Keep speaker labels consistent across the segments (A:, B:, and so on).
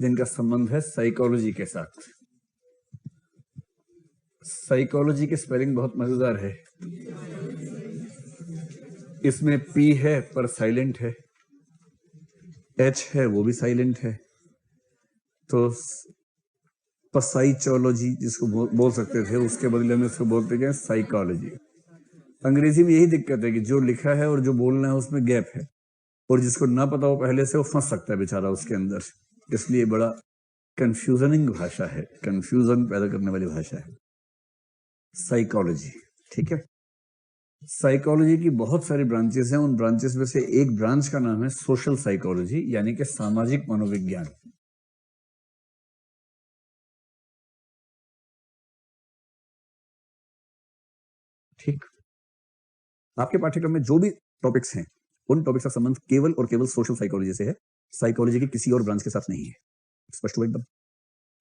A: जिनका संबंध है साइकोलॉजी के साथ। साइकोलॉजी की स्पेलिंग बहुत मजेदार है। इसमें पी है पर साइलेंट है, एच है वो भी साइलेंट है, तो पसाइचोलॉजी जिसको बोल सकते थे, उसके बदले में उसको बोलते हैं साइकोलॉजी। अंग्रेजी में यही दिक्कत है कि जो लिखा है और जो बोलना है उसमें गैप है, और जिसको ना पता हो पहले से वो फंस सकता है बेचारा उसके अंदर। इसलिए बड़ा कंफ्यूजनिंग भाषा है, कंफ्यूजन पैदा करने वाली भाषा है साइकोलॉजी। ठीक है, साइकोलॉजी की बहुत सारी ब्रांचेस हैं। उन ब्रांचेस में से एक ब्रांच का नाम है सोशल साइकोलॉजी, यानी कि सामाजिक मनोविज्ञान। ठीक, आपके पाठ्यक्रम में जो भी टॉपिक्स हैं उन टॉपिक्स का संबंध केवल और केवल सोशल साइकोलॉजी से है, साइकोलॉजी की किसी और ब्रांच के साथ नहीं है। स्पष्ट हुआ एकदम?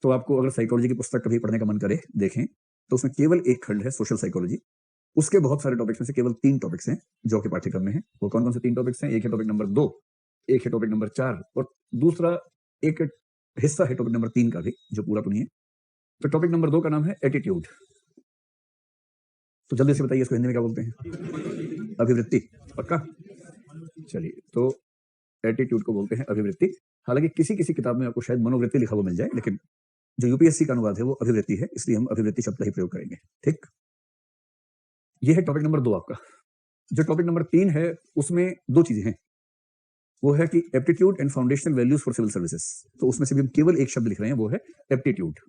A: तो आपको अगर साइकोलॉजी की पुस्तक कभी पढ़ने का मन करे, देखें, तो उसमें केवल एक खंड है सोशल साइकोलॉजी। उसके बहुत सारे टॉपिक्स में से केवल 3 टॉपिक्स हैं जो कि पाठ्यक्रम में है। वो कौन कौन से 3 टॉपिक्स हैं? एक है टॉपिक नंबर 2, एक है टॉपिक नंबर 4, और दूसरा एक हिस्सा है टॉपिक नंबर 3 का भी, जो पूरा तो नहीं है। तो टॉपिक नंबर 2 का नाम है एटीट्यूड। तो जल्दी से बताइए इसको हिंदी में क्या बोलते हैं? अभिवृत्ति। पक्का? चलिए, तो एटीट्यूड को बोलते हैं अभिवृत्ति। हालांकि किसी किसी किताब में आपको शायद मनोवृत्ति लिखा हुआ मिल जाए, लेकिन जो यूपीएससी का अनुवाद है वो अभिवृत्ति है, इसलिए हम अभिवृत्ति शब्द ही प्रयोग करेंगे। ठीक, ये है टॉपिक नंबर 2 आपका। जो टॉपिक नंबर 3 है उसमें 2 चीजें हैं। वो है कि aptitude and foundational values for civil services. तो उसमें से भी हम केवल एक शब्द लिख रहे हैं, वो है एप्टीट्यूड।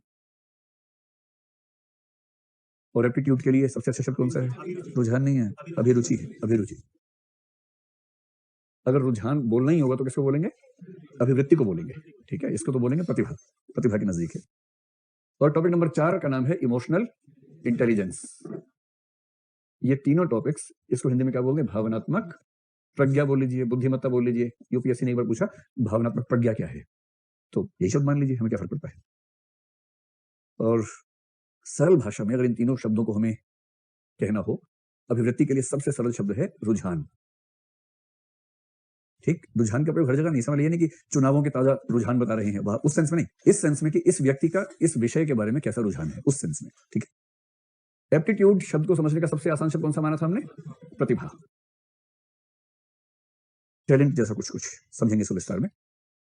A: और एप्टीट्यूड के लिए सबसे अच्छा शब्द कौन सा है? रुझान नहीं है, अभिरुचि है। अभिरुचि। अगर रुझान बोलना ही होगा तो किसको बोलेंगे? अभिवृत्ति को बोलेंगे। ठीक है, इसको तो बोलेंगे प्रतिभा। प्रतिभा के नजदीक है। और टॉपिक नंबर 4 का नाम है इमोशनल इंटेलिजेंस। ये तीनों टॉपिक्स, इसको हिंदी में क्या बोलते हैं? भावनात्मक प्रज्ञा बोल लीजिए, बुद्धिमत्ता बोल लीजिए। यूपीएससी ने एक बार पूछा भावनात्मक प्रज्ञा क्या है, तो यही शब्द मान लीजिए, हमें क्या फर्क पड़ता है। और सरल भाषा में अगर इन तीनों शब्दों को हमें कहना हो, अभिवृत्ति के लिए सबसे सरल शब्द है रुझान। ठीक, रुझान का प्रयोग हर जगह नहीं, समझ नहीं कि चुनावों के ताजा रुझान बता रहे हैं, उस सेंस में नहीं, इस सेंस में कि इस व्यक्ति का इस विषय के बारे में कैसा रुझान है, उस सेंस में। ठीक है, एप्टीट्यूड शब्द को समझने का सबसे आसान शब्द कौन सा माना था हमने? प्रतिभा, टैलेंट जैसा कुछ कुछ, समझेंगे इसको विस्तार में।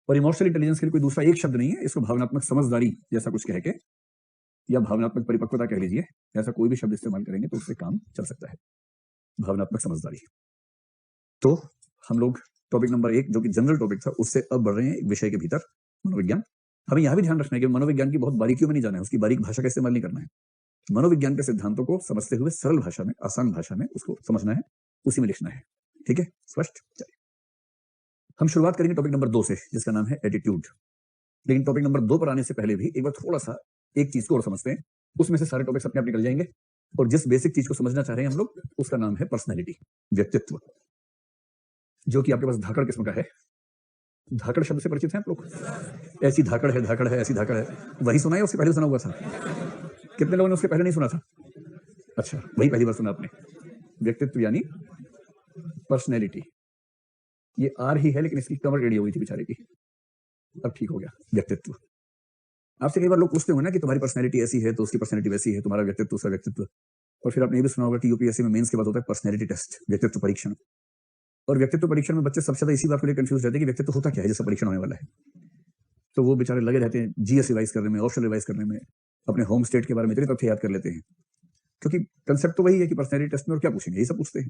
A: और इमोशनल इंटेलिजेंस के लिए कोई दूसरा एक शब्द नहीं है, इसको भावनात्मक समझदारी जैसा कुछ कह के, या भावनात्मक परिपक्वता कह लीजिए, ऐसा कोई भी शब्द इस्तेमाल करेंगे तो उससे काम चल सकता है। भावनात्मक समझदारी। तो हम लोग टॉपिक नंबर 1 जो कि जनरल टॉपिक था उससे अब बढ़ रहे हैं एक विषय के भीतर, मनोविज्ञान। हमें यह भी ध्यान रखना है कि मनोविज्ञान की बहुत बारीकियों में नहीं जाना है, उसकी बारीक भाषा का इस्तेमाल नहीं करना है। मनोविज्ञान के सिद्धांतों को समझते हुए सरल भाषा में, आसान भाषा में उसको समझना है, उसी में लिखना है। ठीक है, स्पष्ट? चलिए, हम शुरुआत करेंगे टॉपिक नंबर 2 से, जिसका नाम है एटीट्यूड। लेकिन टॉपिक नंबर 2 पर आने से पहले भी एक बार थोड़ा सा एक चीज को और समझते हैं, उसमें से सारे टॉपिक्स अपने आप निकल जाएंगे। और जिस बेसिक चीज को समझना चाह रहे हैं हम लोग, उसका नाम है पर्सनैलिटी, व्यक्तित्व, जो कि आपके पास धाकड़ किस्म का है। धाकड़ शब्द से परिचित हैं आप लोग? ऐसी धाकड़ है, धाकड़ है, ऐसी धाकड़ है, वही सुना है? उससे पहले सुना हुआ था? कितने लोगों ने उसके पहले नहीं सुना था? अच्छा, वही पहली बार सुना आपने। व्यक्तित्व यानी पर्सनैलिटी। ये आर ही है, लेकिन इसकी कमर टेढ़ी हो गई थी बेचारे की, अब ठीक हो गया। व्यक्तित्व। आपसे कई बार लोग पूछते होंगे ना कि तुम्हारी पर्सनैलिटी ऐसी है तो उसकी पर्सनैलिटी वैसी है, तुम्हारा व्यक्तित्व उसका व्यक्तित्व। और फिर आपने ये भी सुना होगा कि यूपीएससी में मेंस के बाद होता है पर्सनैलिटी टेस्ट, व्यक्तित्व परीक्षण। और व्यक्तित्व परीक्षण में बच्चे सबसे ज्यादा इसी बात को लेकर कंफ्यूज रहते हैं कि व्यक्तित्व होता क्या है जिसका परीक्षण होने वाला है। तो वो बेचारे लगे रहते हैं जीएस रिवाइज करने में, ऑप्शन रिवाइज करने में, अपने होम स्टेट के बारे में इतने तथ्य याद कर लेते हैं, क्योंकि कंसेप्ट तो वही है कि पर्सनैलिटी टेस्ट में और क्या पूछेंगे, यही सब पूछते हैं।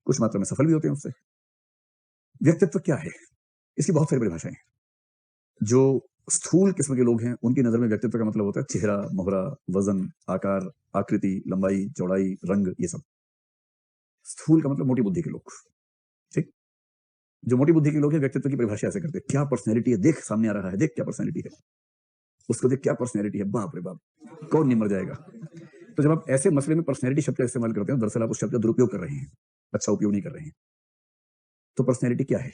A: कुछ मात्रा में सफल भी होते हैं उससे। व्यक्तित्व क्या है, इसकी बहुत सारी परिभाषाएं। जो स्थूल किस्म के लोग हैं उनकी नजर में व्यक्तित्व का मतलब होता है चेहरा, मोहरा, वजन, आकार, आकृति, लंबाई, चौड़ाई, रंग, ये सब। स्थूल का मतलब मोटी बुद्धि के लोग। ठीक, जो मोटी बुद्धि के लोग हैं व्यक्तित्व की परिभाषा ऐसे करते हैं, क्या पर्सनैलिटी है, देख सामने आ रहा है, देख क्या पर्सनैलिटी है, उसको देख क्या पर्सनैलिटी है, बाप रे बाप, कौन नहीं मर जाएगा। तो जब आप ऐसे मसले में पर्सनैलिटी शब्द का इस्तेमाल करते हैं, दरअसल आप उस शब्द का दुरुपयोग कर रहे हैं, अच्छा उपयोग नहीं कर रहे हैं। तो पर्सनैलिटी क्या है,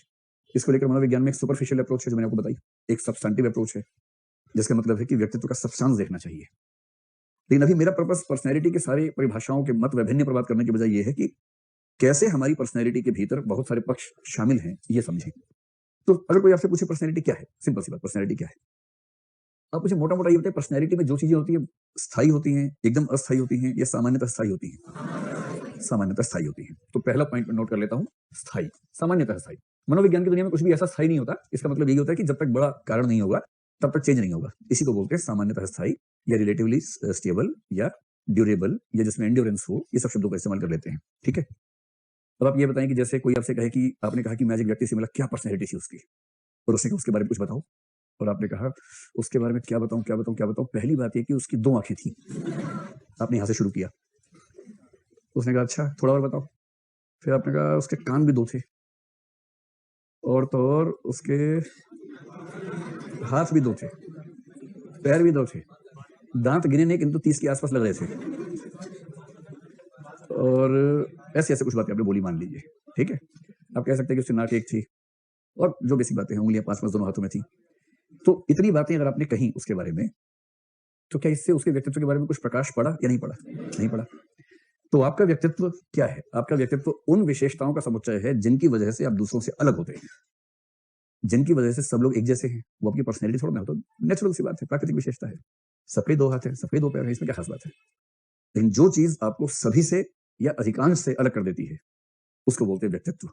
A: इसको लेकर मनोविज्ञान में एक सुपरफिशियल अप्रोच है जो मैंने आपको बताई, एक सब्सटेंटिव अप्रोच है, जिसका मतलब है कि व्यक्तित्व का सब्सटेंस देखना चाहिए। लेकिन अभी मेरा पर्पस पर्सनैलिटी के सारे परिभाषाओं के मत वैभिन्न पर बात करने के बजाय ये है कि कैसे हमारी पर्सनैलिटी के भीतर बहुत सारे पक्ष शामिल हैं, ये समझें। तो अगर कोई आपसे पूछे पर्सनैलिटी क्या है, सिंपल सी बात, पर्सनैलिटी क्या है? आप मुझे मोटा मोटा ये बताइए, पर्सनैलिटी में जो चीजें होती है स्थायी होती हैं, एकदम अस्थायी होती हैं, या सामान्यतः स्थायी होती हैं? सामान्यतः स्थायी होती हैं। तो पहला पॉइंट मैं नोट कर लेता हूं, स्थायी, सामान्यतः स्थायी। मनोविज्ञान की दुनिया में कुछ भी ऐसा स्थायी नहीं होता। इसका मतलब यही होता है कि जब तक बड़ा कारण नहीं होगा तब तक चेंज नहीं होगा। इसी को बोलते हैं सामान्यतः स्थायी, या रिलेटिवली स्टेबल, या ड्यूरेबल, या जिसमें एंड्योरेंस हो, ये सब शब्दों का इस्तेमाल कर लेते हैं। ठीक है। अब आप ये बताएं कि जैसे कोई आपसे कहे कि आपने कहा कि मैं एक व्यक्ति से मिला, क्या पर्सनैलिटी थी उसकी, और उसने कहा उसके बारे में कुछ बताओ, और आपने कहा उसके बारे में क्या बताऊं क्या बताऊं क्या बताऊं। पहली बात ये कि उसकी 2 आंखें थी। आपने यहां से शुरू किया। उसने कहा अच्छा थोड़ा और बताओ। फिर आपने कहा उसके कान भी 2 थे, और तो और उसके हाथ भी 2 थे, पैर भी 2 थे, दांत गिने नहीं किंतु 30 के आसपास लग रहे थे, और ऐसे ऐसे कुछ बातें आपने बोली, मान लीजिए। ठीक है। आप कह सकते हैं कि उसकी नाक एक थी, और जो बेसिक बातें हैं, उंगलियां 5 दोनों हाथों में थी। तो इतनी बातें अगर आपने कही उसके बारे में, तो क्या इससे उसके व्यक्तित्व के बारे में कुछ प्रकाश पड़ा या नहीं पड़ा? नहीं पड़ा। तो आपका व्यक्तित्व क्या है? आपका व्यक्तित्व उन विशेषताओं का समुच्चय है जिनकी वजह से आप दूसरों से अलग होते हैं, जिनकी वजह से सब लोग एक जैसे हैं। वो आपकी पर्सनैलिटी थोड़ा ना हो, तो नेचुरल सी बात है, प्राकृतिक विशेषता है। सबके 2 हाथ हैं, सबके 2 पैर हैं, इसमें क्या खास बात है? लेकिन जो चीज आपको सभी से या अधिकांश से अलग कर देती है, उसको बोलते हैं व्यक्तित्व।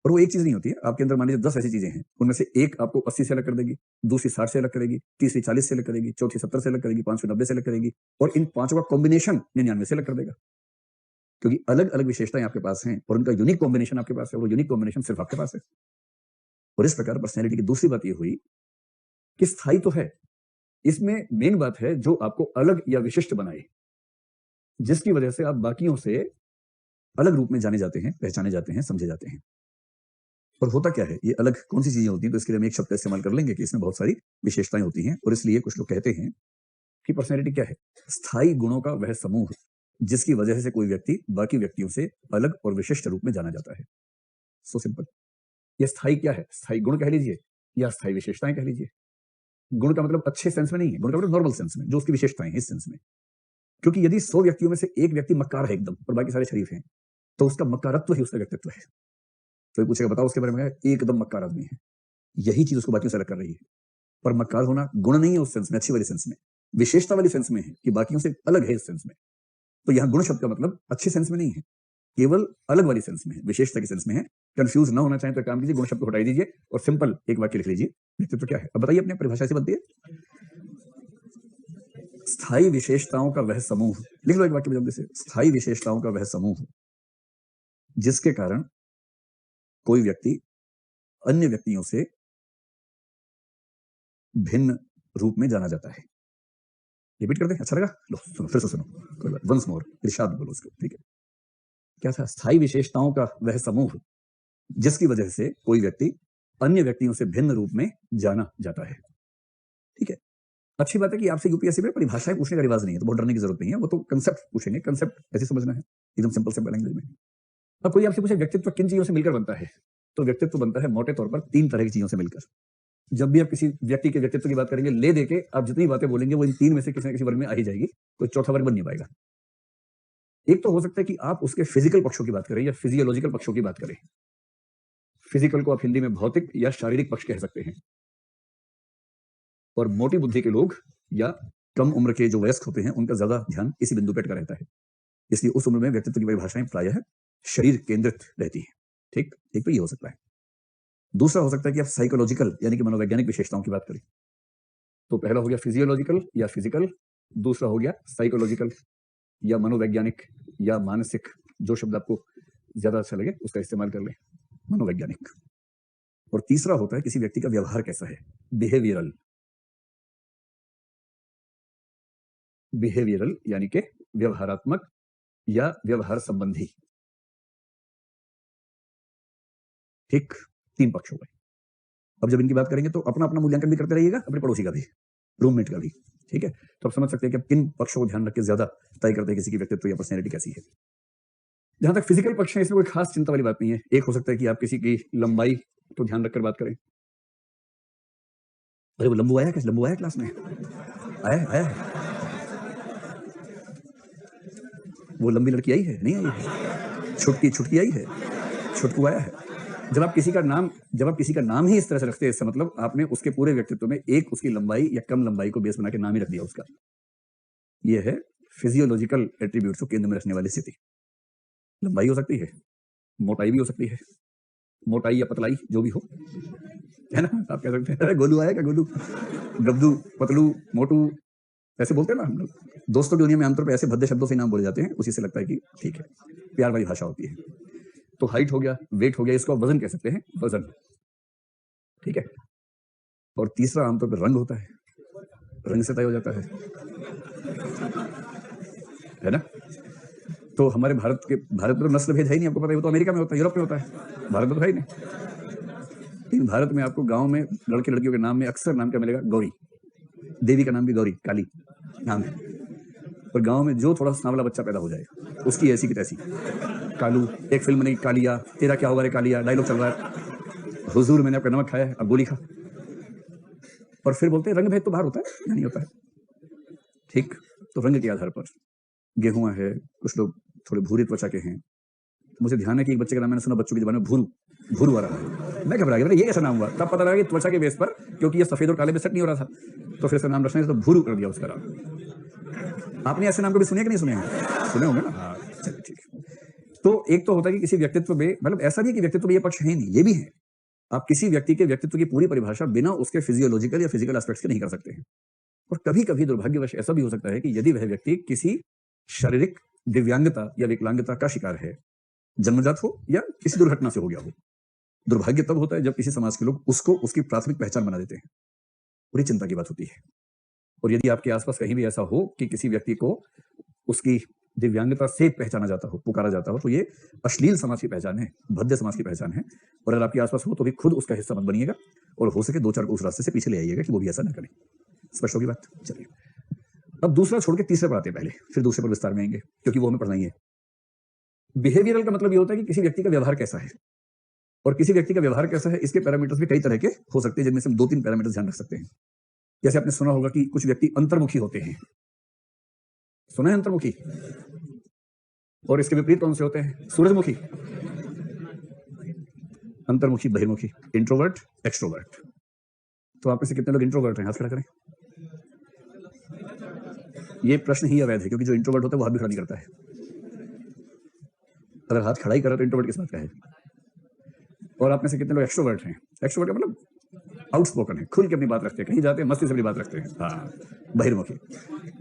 A: और वो एक चीज नहीं होती है। आपके अंदर मान लीजिए 10 ऐसी चीजें हैं, उनमें से एक आपको 80 से अलग कर देगी, दूसरी 60 से अलग करेगी, तीसरी 40 से अलग करेगी, चौथी 70 से अलग करेगी, पांचवी 90 से अलग करेगी, और इन पांचों का कॉम्बिनेशन 99 से अलग कर देगा। क्योंकि अलग अलग विशेषताएं आपके पास हैं, और उनका यूनिक कॉम्बिनेशन आपके पास है, और वो यूनिक कॉम्बिनेशन सिर्फ आपके पास है। और इस प्रकार पर्सनैलिटी की दूसरी बात ये हुई कि स्थायी तो है, इसमें मेन बात है जो आपको अलग या विशिष्ट बनाए, जिसकी वजह से आप बाकियों से अलग रूप में जाने जाते हैं, पहचाने जाते हैं, समझे जाते हैं। और होता क्या है, ये अलग कौन सी चीजें होती हैं? तो इसके लिए हम एक शब्द का इस्तेमाल कर लेंगे कि इसमें बहुत सारी विशेषताएं होती हैं, और इसलिए कुछ लोग कहते हैं कि पर्सनैलिटी क्या है? स्थायी गुणों का वह समूह जिसकी वजह से कोई व्यक्ति बाकी व्यक्तियों से अलग और विशिष्ट रूप में जाना जाता है। So simple. ये स्थायी क्या है? स्थायी गुण कह लीजिए, या स्थायी विशेषताएं कह लीजिए। गुण का मतलब अच्छे सेंस में नहीं है, गुण का मतलब नॉर्मल सेंस में, जो उसकी विशेषताएं हैं इस सेंस में। क्योंकि यदि 100 व्यक्तियों में से एक व्यक्ति मक्कार है एकदम, और बाकी सारे शरीफ हैं, तो उसका मक्कारत्व ही उसका व्यक्तित्व है। तो पूछेगा बताओ उसके बारे में, एकदम मक्कार आदमी है, यही चीज उसको बाकियों से अलग कर रही है। पर मक्कार होना गुण नहीं है उस सेंस में, अच्छी वाली सेंस में, विशेषता वाली सेंस में है कि बाकियों से अलग है इस सेंस में। तो यहाँ गुण शब्द का मतलब अच्छे सेंस में नहीं है, केवल अलग वाली सेंस में है, विशेषता के सेंस में है। कंफ्यूज ना होना चाहे तो काम कीजिए, गुण शब्द को हटाई दीजिए और सिंपल एक वाक्य लिख लीजिए, व्यक्तित्व क्या है। अब बताइए अपने परिभाषा से बनती है स्थायी विशेषताओं का वह समूह। लिख लो एक वाक्य में जल्दी से, स्थायी विशेषताओं का वह समूह जिसके कारण कोई व्यक्ति अन्य व्यक्तियों से भिन्न रूप में जाना जाता है। रिपीट कर दें, अच्छा लगा? लो सुनो, फिर से सुनो, कोई बात, वंस मोर, इरशाद बोलो उसको। ठीक है, क्या था? स्थायी विशेषताओं का वह समूह जिसकी वजह से कोई व्यक्ति अन्य व्यक्तियों से भिन्न रूप में जाना जाता है। ठीक है। अच्छी बात है कि आपसे यूपीएससी में परिभाषाएं पूछने का रिवाज नहीं है, तो बहुत डरने की जरूरत नहीं है। वो तो कंसेप्ट पूछेंगे, कंसेप्ट ऐसे समझना है, एकदम सिंपल सिंपल लैंग्वेज में। अब कोई आपसे पूछे व्यक्तित्व किन चीजों से मिलकर बनता है, तो व्यक्तित्व बनता है मोटे तौर पर 3 तरह की चीजों से मिलकर। जब भी आप किसी व्यक्ति के व्यक्तित्व की बात करेंगे, ले देके आप जितनी बातें बोलेंगे वो इन 3 में से किसी न किसी वर्ग में आ ही जाएगी, कोई चौथा वर्ग बन नहीं पाएगा। एक तो हो सकता है कि आप उसके फिजिकल पक्षों की बात करें या फिजियोलॉजिकल पक्षों की बात करें। फिजिकल को आप हिंदी में भौतिक या शारीरिक पक्ष कह सकते हैं। और मोटी बुद्धि के लोग या कम उम्र के जो वयस्क होते हैं, उनका ज्यादा ध्यान इसी बिंदु पर अटका रहता है। इसलिए उस उम्र में व्यक्तित्व की परिभाषाएं प्रायः शरीर केंद्रित रहती है। ठीक, एक तो ये हो सकता है। दूसरा हो सकता है कि आप साइकोलॉजिकल यानी कि मनोवैज्ञानिक विशेषताओं की बात करें। तो पहला हो गया फिजियोलॉजिकल या फिजिकल, दूसरा हो गया साइकोलॉजिकल या मनोवैज्ञानिक या मानसिक, जो शब्द आपको ज्यादा अच्छा लगे उसका इस्तेमाल कर लें, मनोवैज्ञानिक। और तीसरा होता है किसी व्यक्ति का व्यवहार कैसा है, बिहेवियरल। बिहेवियरल यानी कि व्यवहारात्मक या व्यवहार संबंधी। ठीक, 3 पक्ष हो गए। अब जब इनकी बात करेंगे तो अपना अपना मूल्यांकन भी करते रहिएगा, अपने पड़ोसी का भी, रूममेट का भी। ठीक है, तो आप समझ सकते हैं कि आप किन पक्षों को ध्यान रख के ज्यादा तय करते हैं किसी की व्यक्तित्व या पर्सनैलिटी कैसी है। जहां तक फिजिकल पक्ष है, इसमें कोई खास चिंता वाली बात नहीं है। एक हो सकता है कि आप किसी की लंबाई तो ध्यान रखकर बात करें। अरे वो लंबू आया, क्या लंबू आया क्लास में? आया आया, वो लंबी लड़की आई है नहीं आई है? छुटकी छुटकी आई है, छुटकू आया है। जब आप किसी का नाम ही इस तरह से रखते हैं, इससे मतलब आपने उसके पूरे व्यक्तित्व में एक उसकी लंबाई या कम लंबाई को बेस बना के नाम ही रख दिया उसका। ये है फिजियोलॉजिकल एट्रीब्यूट्स को केंद्र में रखने वाली स्थिति। लंबाई हो सकती है, मोटाई भी हो सकती है, मोटाई या पतलाई जो भी हो, है ना? आप कह सकते हैं अरे गोलू आया क्या, गोलू, गब्दू, पतलू, मोटू, ऐसे बोलते हैं ना हम लोग। दोस्तों की दुनिया में आमतौर पर ऐसे भद्दे शब्दों से नाम बोले जाते हैं, उसी से लगता है कि ठीक है, प्यार वाली भाषा होती है। तो हाइट हो गया, वेट हो गया, इसको वजन कह सकते हैं, वजन, ठीक है। और तीसरा आमतौर पर रंग होता है, रंग से तय हो जाता है ना? तो हमारे भारत में तो नस्ल भेद है ही नहीं, आपको पता है, वो तो अमेरिका में होता है, यूरोप में होता है, भारत में तो है ही नहीं। लेकिन भारत में आपको गांव में लड़के लड़कियों के नाम में अक्सर नाम क्या मिलेगा, गौरी। देवी का नाम भी गौरी, काली नाम है। और गांव में जो थोड़ा सांवला बच्चा पैदा हो जाए उसकी ऐसी की तैसी कालू। एक फिल्म बनेगी कालिया, तेरा क्या होगा रे कालिया, डायलॉग चल रहा है, हुजूर मैंने आपका नमक खाया है, अब गोली खा। और फिर बोलते हैं रंग भेद तो बाहर होता है या नहीं होता है, ठीक। तो रंग के आधार पर गेहूं है, कुछ लोग थोड़े भूरी त्वचा के हैं। मुझे ध्यान है कि एक बच्चे का नाम मैंने सुना बच्चों के जबान में भूरू, भूरू आ रहा है। मैं घबरा गया, ये कैसा नाम हुआ? तब पता लगा कि त्वचा के बेस पर, क्योंकि ये सफेद और काले में सेट नहीं हो रहा था, तो फिर इसका नाम रखने से तो भूरू कर दिया उसका नाम। आपने ऐसे नाम कभी सुने कि नहीं सुने हैं? सुने होंगे ना, हाँ, चलिए ठीक है। तो एक तो होता है कि किसी व्यक्तित्व में, मतलब ऐसा नहीं कि व्यक्तित्व में ये पक्ष है नहीं, ये भी है। आप किसी व्यक्ति के व्यक्तित्व की पूरी परिभाषा बिना उसके फिजियोलॉजिकल या फिजिकल एस्पेक्ट्स के नहीं कर सकते हैं। और कभी कभी दुर्भाग्यवश ऐसा भी हो सकता है कि यदि वह व्यक्ति किसी शारीरिक दिव्यांगता या विकलांगता का शिकार है, जन्मजात हो या किसी दुर्घटना से हो गया हो। दुर्भाग्य तब होता है जब किसी समाज के लोग उसको उसकी प्राथमिक पहचान बना देते हैं, बड़ी चिंता की बात होती है। और यदि आपके आसपास कहीं भी ऐसा हो कि किसी व्यक्ति को उसकी दिव्यांगता से पहचाना जाता हो, पुकारा जाता हो, तो ये अश्लील समाज की पहचान है, भद्दे समाज की पहचान है। और अगर आपके आसपास हो तो भी खुद उसका हिस्सा मत बनिएगा, और हो सके दो चार को उस रास्ते से पीछे ले आइएगा कि वो भी ऐसा ना करें। स्पष्ट होगी बात? चलिए, अब दूसरा छोड़ के तीसरे पर आते हैं, पहले फिर दूसरे पर विस्तार में आएंगे, क्योंकि वो हमें पढ़ना ही है। बिहेवियरल का मतलब ये होता है कि किसी व्यक्ति का व्यवहार कैसा है, और किसी व्यक्ति का व्यवहार कैसा है इसके पैरामीटर्स भी कई तरह के हो सकते हैं, जिनमें से हम 2-3 पैरामीटर्स ध्यान रख सकते हैं। जैसे आपने सुना होगा कि कुछ व्यक्ति अंतर्मुखी होते हैं, सुना है अंतर्मुखी? और इसके विपरीत कौन से होते हैं? सूरजमुखी, अंतर्मुखी, बहिर्मुखी, इंट्रोवर्ट, एक्सट्रोवर्ट। तो आप में से कितने लोग इंट्रोवर्ट हैं? हाथ खड़ा करें। ये प्रश्न ही अवैध है, क्योंकि जो इंट्रोवर्ट होता है वो हाथ भी खड़ा नहीं करता है। अगर हाथ खड़ा ही कर रहा है तो इंट्रोवर्ट किस बात का है? और आप में से कितने लोग एक्सट्रोवर्ट हैं? एक्सट्रोवर्ट का मतलब आउटस्पोकन है, खुल के अपनी बात रखते हैं, कहीं जाते हैं मस्ती से अपनी बात रखते हैं। हाँ, बहिर्मुखी,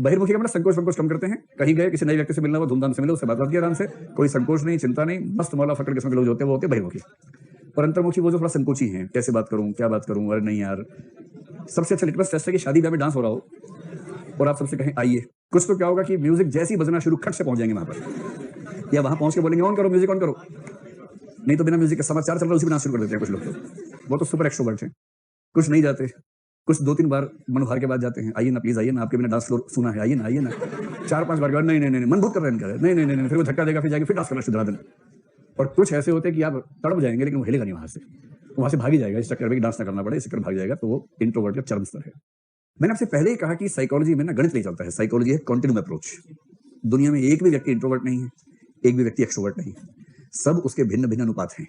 A: बहिर्मुखी का मतलब संकोच कम करते हैं। कहीं गए, किसी नए व्यक्ति से मिलना हुआ, धूमधाम से मिले, उससे बात किया आराम से, कोई संकोच नहीं, चिंता नहीं, मस्त मौला फकड़ किस्म के लोग जो होते हैं वो होते हैं बहिर्मुखी। और अंतर्मुखी वो जो थोड़ा संकोची हैं, कैसे बात करूं, क्या बात करूं, अरे नहीं यार। सबसे अच्छा लिटमस टेस्ट है कि शादी ब्याह में डांस हो रहा हो और आप सबसे कहें आइए, कुछ तो क्या होगा कि म्यूजिक जैसी बजना शुरू, खट से पहुंच जाएंगे वहां पर, या वहां पहुंच के बोलेंगे ऑन करो म्यूजिक, ऑन करो। नहीं तो बिना म्यूजिक के समाचार चल रहा है, उसी में डांस शुरू कर देते हैं कुछ लोग। तो वो तो सुपर एक्सट्रोवर्ट हैं। कुछ नहीं जाते, कुछ 2-3 बार मन भर के बाद जाते हैं, आइए ना प्लीज, आइए ना, आपके बिना डांस फ्लोर सुना है, आइए ना, आइए ना। 4-5 बार के बाद नहीं नहीं नहीं, मन भूत कर रहे हैं इनका, नहीं नहीं नहीं, फिर वो धक्का देगा, फिर जाके फिर डांस करना शुरू कर देना। और कुछ ऐसे होते हैं कि आप तड़प जाएंगे लेकिन वो हिलेगा नहीं वहां से भाग ही जाएगा, इस चक्कर में डांस ना करना पड़े, इस चक्कर भाग जाएगा। तो वो इंट्रोवर्ट का चरम स्तर है। मैंने आपसे पहले ही कहा कि साइकोलॉजी में ना गणित नहीं चलता है, साइकोलॉजी है कॉन्टिन्यूम अप्रोच। दुनिया में एक भी व्यक्ति इंट्रोवर्ट नहीं है, एक भी व्यक्ति एक्सट्रोवर्ट नहीं है, सब उसके भिन्न भिन्न अनुपात हैं।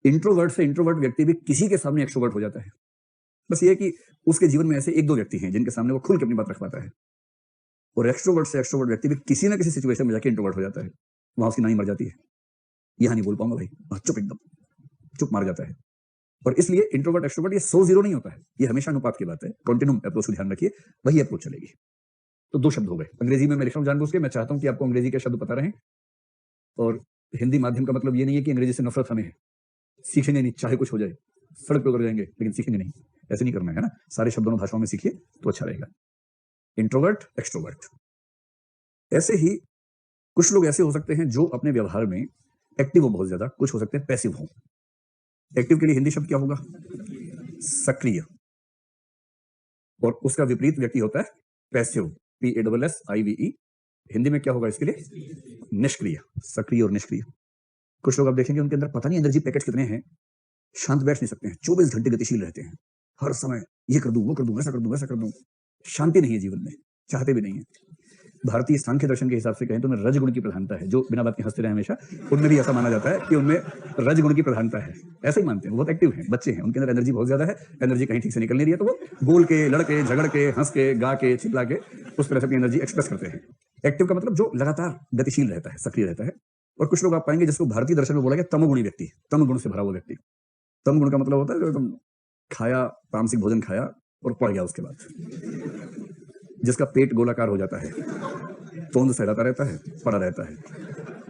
A: इंट्रोवर्ट से इंट्रोवर्ट व्यक्ति भी किसी के सामने एक्सट्रोवर्ट हो जाता है। बस ये कि उसके जीवन में ऐसे 1-2 व्यक्ति हैं जिनके सामने वो खुल के अपनी बात रख पाता है। और एक्सट्रोवर्ट से एक्सट्रोवर्ट व्यक्ति भी किसी ना किसी सिचुएशन में जाके इंट्रोवर्ट हो जाता है, वहां उसकी नानी मर जाती है, यहां नहीं बोल पाऊंगा भाई, चुप, एकदम चुप मार जाता है। और इसलिए इंट्रोवर्ट एक्सट्रोवर्ट ये 100-0 नहीं होता है, ये हमेशा अनुपात की बात है। कॉन्टिन्यूम अप्रोच को ध्यान रखिए, वही अप्रोच चलेगी। तो 2 शब्द हो गए। अंग्रेजी में मैं लिख रहा हूं जानबूझ के, मैं चाहता हूं कि आपको अंग्रेजी के शब्द पता रहें। और हिंदी माध्यम का मतलब ये नहीं है कि अंग्रेजी से नफरत हमें है, सीखेंगे नहीं, चाहे कुछ हो जाए, सड़क पे उतर जाएंगे लेकिन सीखेंगे नहीं, ऐसे नहीं करना है ना। सारे शब्द दोनों भाषाओं में सीखिए तो अच्छा रहेगा। Introvert, extrovert. ऐसे ही कुछ लोग ऐसे हो सकते हैं जो अपने व्यवहार में एक्टिव हो बहुत ज्यादा, कुछ हो सकते हैं पैसिव हो। एक्टिव के लिए हिंदी शब्द क्या होगा? सक्रिय। और उसका विपरीत व्यक्ति होता है पैसिव, PASSIVE। हिंदी में क्या होगा इसके लिए? निष्क्रिय। सक्रिय और निष्क्रिय। कुछ लोग आप देखेंगे उनके अंदर पता नहीं एनर्जी पैकेट कितने हैं, शांत बैठ नहीं सकते हैं, 24 घंटे गतिशील रहते हैं, हर समय ये कर दूं, वो कर दूं, ऐसा कर दूं, वैसा कर दूं। शांति नहीं है जीवन में, चाहते भी नहीं है। भारतीय सांख्य दर्शन के हिसाब से कहें तो उनमें रजगुण की प्रधानता है, जो बिना बात के हंसते रहे हमेशा, उनमें भी ऐसा माना जाता है कि उनमें रजगुण की प्रधानता है। ऐसा ही मानते हैं, बहुत एक्टिव हैं, बच्चे हैं, उनके अंदर एनर्जी बहुत ज्यादा है, एनर्जी कहीं ठीक से निकल नहीं रही है तो वो बोल के, लड़ के, झगड़ के, हंस के, गा के, चिल्ला के उस तरह से अपनी एनर्जी एक्सप्रेस करते हैं। एक्टिव का मतलब जो लगातार गतिशील रहता है, सक्रिय रहता है। और कुछ लोग आप पाएंगे जिसको भारतीय दर्शन में बोला गया तमोगुणी व्यक्ति, तम गुण से भरा हुआ व्यक्ति। तम गुण का मतलब होता है जो एकदम खाया, तामसिक भोजन खाया और पड़ गया, उसके बाद जिसका पेट गोलाकार हो जाता है, तोंद सहलाता रहता है, पड़ा रहता है,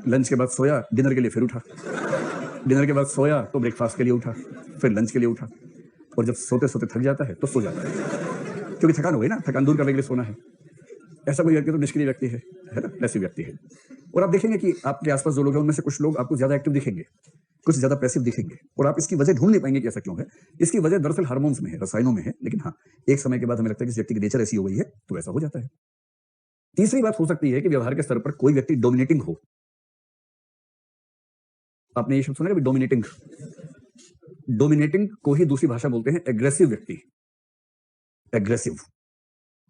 A: लंच के बाद सोया, डिनर के लिए फिर उठा, डिनर के बाद सोया तो ब्रेकफास्ट के लिए उठा, फिर लंच के लिए उठा, और जब सोते सोते थक जाता है तो सो जाता है, क्योंकि थकान हो गई ना, थकान दूर करने के लिए सोना है। ऐसा कोई व्यक्ति तो निष्क्रिय व्यक्ति है ना, पैसिव व्यक्ति है। और आप देखेंगे कि आपके आसपास जो लोग हैं उनमें से कुछ लोग आपको ज्यादा एक्टिव दिखेंगे, कुछ ज्यादा पैसिव दिखेंगे, और आप इसकी वजह ढूंढ नहीं पाएंगे कि ऐसा क्यों है। इसकी वजह दरअसल हार्मोन्स में है, रसायनों में है, लेकिन हाँ, एक समय के बाद हमें लगता है कि इस व्यक्ति की नेचर ऐसी हो गई है तो ऐसा हो जाता है। तीसरी बात हो सकती है कि व्यवहार के स्तर पर कोई व्यक्ति डोमिनेटिंग हो। आपने ये शब्द सुना है, डोमिनेटिंग? डोमिनेटिंग को ही दूसरी भाषा बोलते हैं एग्रेसिव व्यक्ति। Aggressive,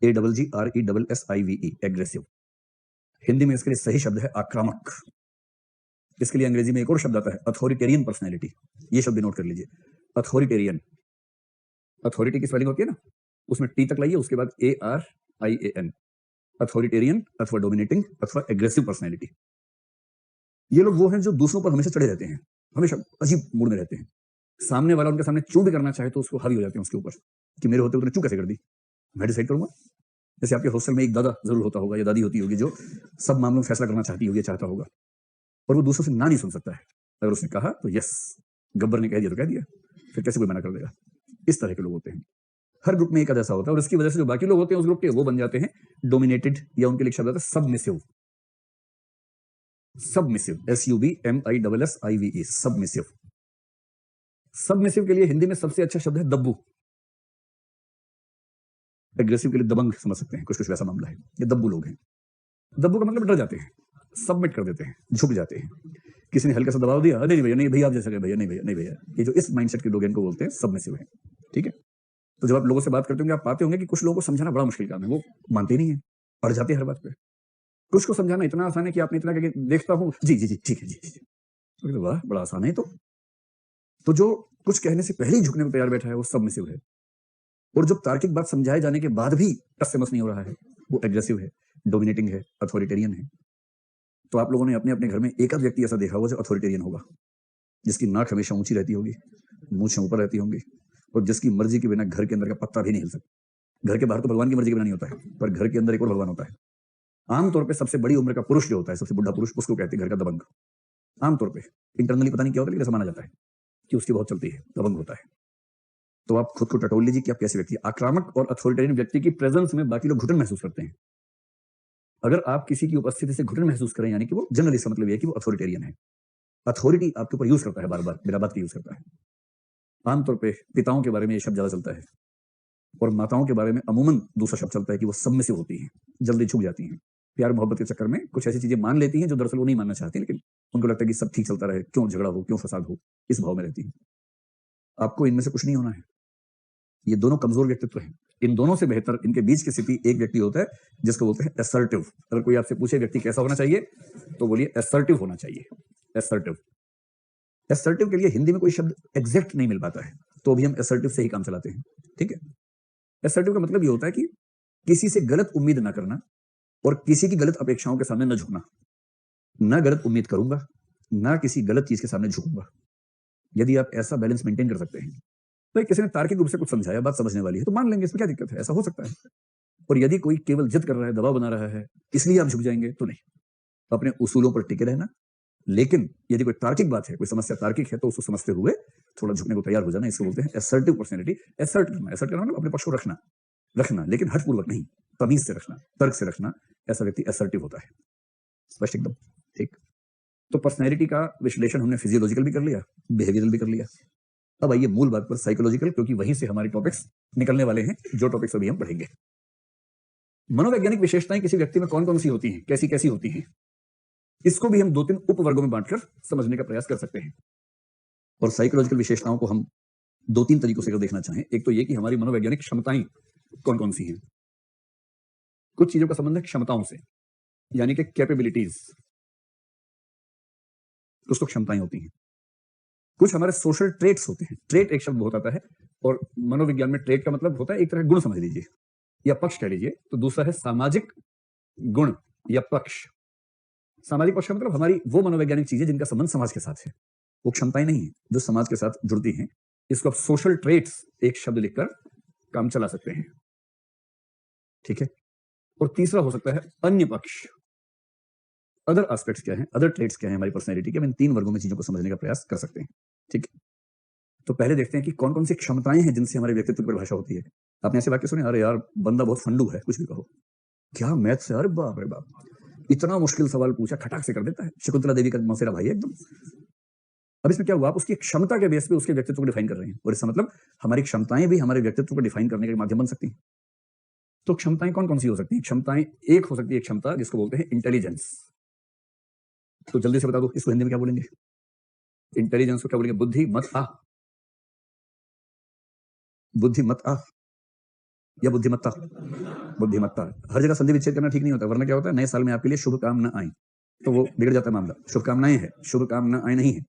A: AGGRESSIVE, aggressive. हिंदी में इसके लिए सही शब्द है आक्रामक। इसके लिए अंग्रेजी में एक और शब्द आता है अथॉरिटेरियन पर्सनैलिटी। ये शब्द नोट कर लीजिए, अथॉरिटेरियन। अथॉरिटी की स्पेलिंग होती है ना, उसमें टी तक लाइए, उसके बाद ARIAN। अथॉरिटेरियन अथवा डोमिनेटिंग अथवा एग्रेसिव पर्सनैलिटी। ये लोग वो हैं जो दूसरों पर हमेशा चढ़े रहते हैं, हमेशा अजीब मूड में रहते हैं। सामने वाला उनके सामने चू भी करना चाहे तो उसको हावी हो जाते हैं उसके ऊपर कि मेरे होते हुए चू कैसे कर दी, मैं डिसाइड करूंगा। जैसे आपके हॉस्टल में एक दादा जरूर होता होगा या दादी होती होगी जो सब मामलों में फैसला करना चाहती होगी, चाहता होगा, और वो दूसरों से ना नहीं सुन सकता है। अगर उसने कहा तो यस, गब्बर ने कह दिया तो कह दिया, फिर कैसे कोई मना कर देगा। इस तरह के लोग होते हैं। हर ग्रुप में एक ऐसा होता है, और इसकी वजह से जो बाकी लोग होते हैं उस ग्रुप के, वो बन जाते हैं डोमिनेटेड, या उनके लिए शब्द आता है submissive. Submissive, SUBMISSIVE, submissive. Submissive के लिए हिंदी में सबसे अच्छा शब्द है दब्बू। एग्रेसिव के लिए दबंग समझ सकते हैं, कुछ कुछ वैसा मामला है। ये दब्बू लोग हैं। दब्बू का मतलब डर जाते हैं, सबमिट कर देते हैं, झुक जाते हैं। किसी ने हल्का सा दबाव दिया, नहीं भैया, नहीं भैया, आप जैसे भैया, नहीं भैया, नहीं भैया। ये जो इस माइंडसेट के लोग इनको बोलते हैं सबमिसिव है। ठीक है, तो जब आप लोगों से बात करते होंगे आप पाते होंगे कि कुछ लोगों को समझाना बड़ा मुश्किल काम है, वो मानते ही नहीं है, अड़ जाते हैं हर बात पे। कुछ को समझाना इतना आसान है कि आपने इतना करके देखता हूं, जी जी जी ठीक है जी, तो वाह बड़ा आसान है। तो जो कुछ कहने से पहले ही झुकने को तैयार बैठा है वो सबमिसिव है। और जो तार्किक बात समझाए जाने के बाद भी टस से मस नहीं हो रहा है वो एग्रेसिव है, डोमिनेटिंग है, अथॉरिटेरियन है। तो आप लोगों ने अपने अपने घर में एक आध व्यक्ति ऐसा देखा होगा जो अथॉरिटेरियन होगा, जिसकी नाक हमेशा ऊंची रहती होगी, मूंछें ऊपर रहती होंगी, और जिसकी मर्जी के बिना घर के अंदर का पत्ता भी नहीं हिल सकता। घर के बाहर तो भगवान की मर्जी के बिना नहीं होता है, पर घर के अंदर एक और भगवान होता है। आमतौर पर सबसे बड़ी उम्र का पुरुष जो होता है, सबसे बुढ़ा पुरुष, उसको कहते हैं घर का दबंग। आमतौर पर इंटरनली पता नहीं क्या होता है, लेकिन ऐसा माना जाता है कि उसकी बहुत चलती है, दबंग होता है। तो आप खुद को टटोल लीजिए कि आप कैसे व्यक्ति। आक्रामक और अथॉरिटेरियन व्यक्ति की प्रेजेंस में बाकी लोग घुटन महसूस करते हैं। अगर आप किसी की उपस्थिति से घुटन महसूस करें, यानी कि वो जनरली इसका मतलब है कि वो अथॉरिटेरियन है। अथॉरिटी आपके ऊपर यूज करता है, बार बार बिना बात के यूज करता है। आमतौर पे पिताओं के बारे में ये शब्द ज्यादा चलता है, और माताओं के बारे में अमूमन दूसरा शब्द चलता है कि वो सबमिसिव होती हैं, जल्दी झुक जाती हैं। प्यार मोहब्बत के चक्कर में कुछ ऐसी चीजें मान लेती हैं जो दरअसल वो नहीं मानना चाहती, लेकिन उनको लगता है कि सब ठीक चलता रहे, क्यों झगड़ा हो, क्यों फसाद हो, इस भाव में रहती है। आपको इनमें से कुछ नहीं होना है। ये दोनों कमजोर व्यक्तित्व हैं। इन दोनों से बेहतर इनके बीच की स्थिति एक व्यक्ति होता है जिसको बोलते हैं असर्टिव। अगर कोई आपसे पूछे व्यक्ति कैसा होना चाहिए तो बोलिए असर्टिव होना चाहिए। असर्टिव। असर्टिव के लिए हिंदी में कोई शब्द एग्जैक्ट नहीं मिल पाता है, तो भी हम असर्टिव से ही काम चलाते हैं। ठीक है, असर्टिव का मतलब ये होता है कि किसी से गलत उम्मीद ना करना और किसी की गलत अपेक्षाओं के सामने न झुकना। ना गलत उम्मीद करूंगा, ना किसी गलत चीज के सामने झुकूंगा। यदि आप ऐसा बैलेंस मेंटेन कर सकते हैं तो किसी ने तार्किक रूप से कुछ समझाया, बात समझने वाली है तो मान लेंगे, इसमें क्या दिक्कत है, ऐसा हो सकता है। और यदि कोई केवल जिद कर रहा है, दबाव बना रहा है, इसलिए आप झुक जाएंगे तो नहीं। अपने उसूलों पर टिके रहना, लेकिन यदि कोई तार्किक बात है, कोई समस्या तार्किक है, तो उसको समझते हुए थोड़ा झुकने को तैयार हो जाना। इसको बोलते हैं असर्टिव पर्सनैलिटी। असर्ट करना मतलब अपने पक्ष को रखना, लेकिन हठपूर्वक नहीं, तमीज से रखना, तर्क से रखना। ऐसा व्यक्ति असर्टिव होता है। स्पष्ट एकदम। ठीक, तो पर्सनैलिटी का विश्लेषण हमने फिजियोलॉजिकल भी कर लिया, बिहेवियरल भी कर लिया। अब आइए मूल बात पर, साइकोलॉजिकल, क्योंकि वहीं से हमारे टॉपिक्स निकलने वाले हैं, जो टॉपिक्स अभी हम पढ़ेंगे। मनोवैज्ञानिक विशेषताएं किसी व्यक्ति में कौन कौन सी होती हैं, कैसी कैसी होती हैं, इसको भी हम 2-3 उपवर्गों में बांटकर समझने का प्रयास कर सकते हैं। और साइकोलॉजिकल विशेषताओं को हम 2-3 तरीकों से अगर देखना चाहें, एक तो ये कि हमारी मनोवैज्ञानिक क्षमताएं कौन कौन सी हैं। कुछ चीजों का संबंध है क्षमताओं से, यानी कि कैपेबिलिटीज, कुछ तो क्षमताएं होती हैं, कुछ हमारे सोशल ट्रेट्स होते हैं। ट्रेट एक शब्द बहुत आता है, और मनोविज्ञान में ट्रेट का मतलब होता है एक तरह का गुण समझ लीजिए, या पक्ष कह लीजिए। तो दूसरा है सामाजिक गुण या पक्ष। सामाजिक पक्ष का मतलब हमारी वो मनोवैज्ञानिक चीजें जिनका संबंध समाज के साथ है, वो क्षमताएं नहीं है जो समाज के साथ जुड़ती हैं। इसको आप सोशल ट्रेट्स एक शब्द लिखकर काम चला सकते हैं, ठीक है। और तीसरा हो सकता है अन्य पक्ष। अदर एस्पेक्ट्स क्या है, अदर ट्रेट्स क्या है हमारी पर्सनैलिटी के, हम इन 3 वर्गों में चीजों को समझने का प्रयास कर सकते हैं, ठीक है। तो पहले देखते हैं कि कौन कौन सी क्षमताएं हैं जिनसे हमारे व्यक्तित्व की परिभाषा होती है। आपने ऐसे वाक्य सुने, अरे यार बंदा बहुत फंडू है, कुछ भी कहो, क्या मैथ से, अरे बाप रे बाप, इतना मुश्किल सवाल पूछा खटाक से कर देता है, शकुंतला देवी का मौसेरा भाई है एकदम। अब इसमें क्या हुआ, आप उसकी क्षमता के बेस पे उसके व्यक्तित्व को डिफाइन कर रहे हैं, और इसका मतलब हमारी क्षमताएं भी हमारे व्यक्तित्व को डिफाइन करने का माध्यम बन सकती हैं। तो क्षमताएं कौन कौन सी हो सकती हैं? क्षमताएं, एक हो सकती है क्षमता जिसको बोलते हैं इंटेलिजेंस। तो जल्दी से बता दो इसको हिंदी में क्या बोलेंगे? इंटेलिजेंस को क्या बोलेंगे? बुद्धिमत्ता, बुद्धिमत्ता या बुद्धिमत्ता, बुद्धिमत्ता। हर जगह संधि विच्छेद करना ठीक नहीं होता, वरना क्या होता है, नए साल में आपके लिए शुभकामनाएं, तो वो बिगड़ जाता है मामला। शुभकामनाएं है, शुभकामनाएं नहीं है।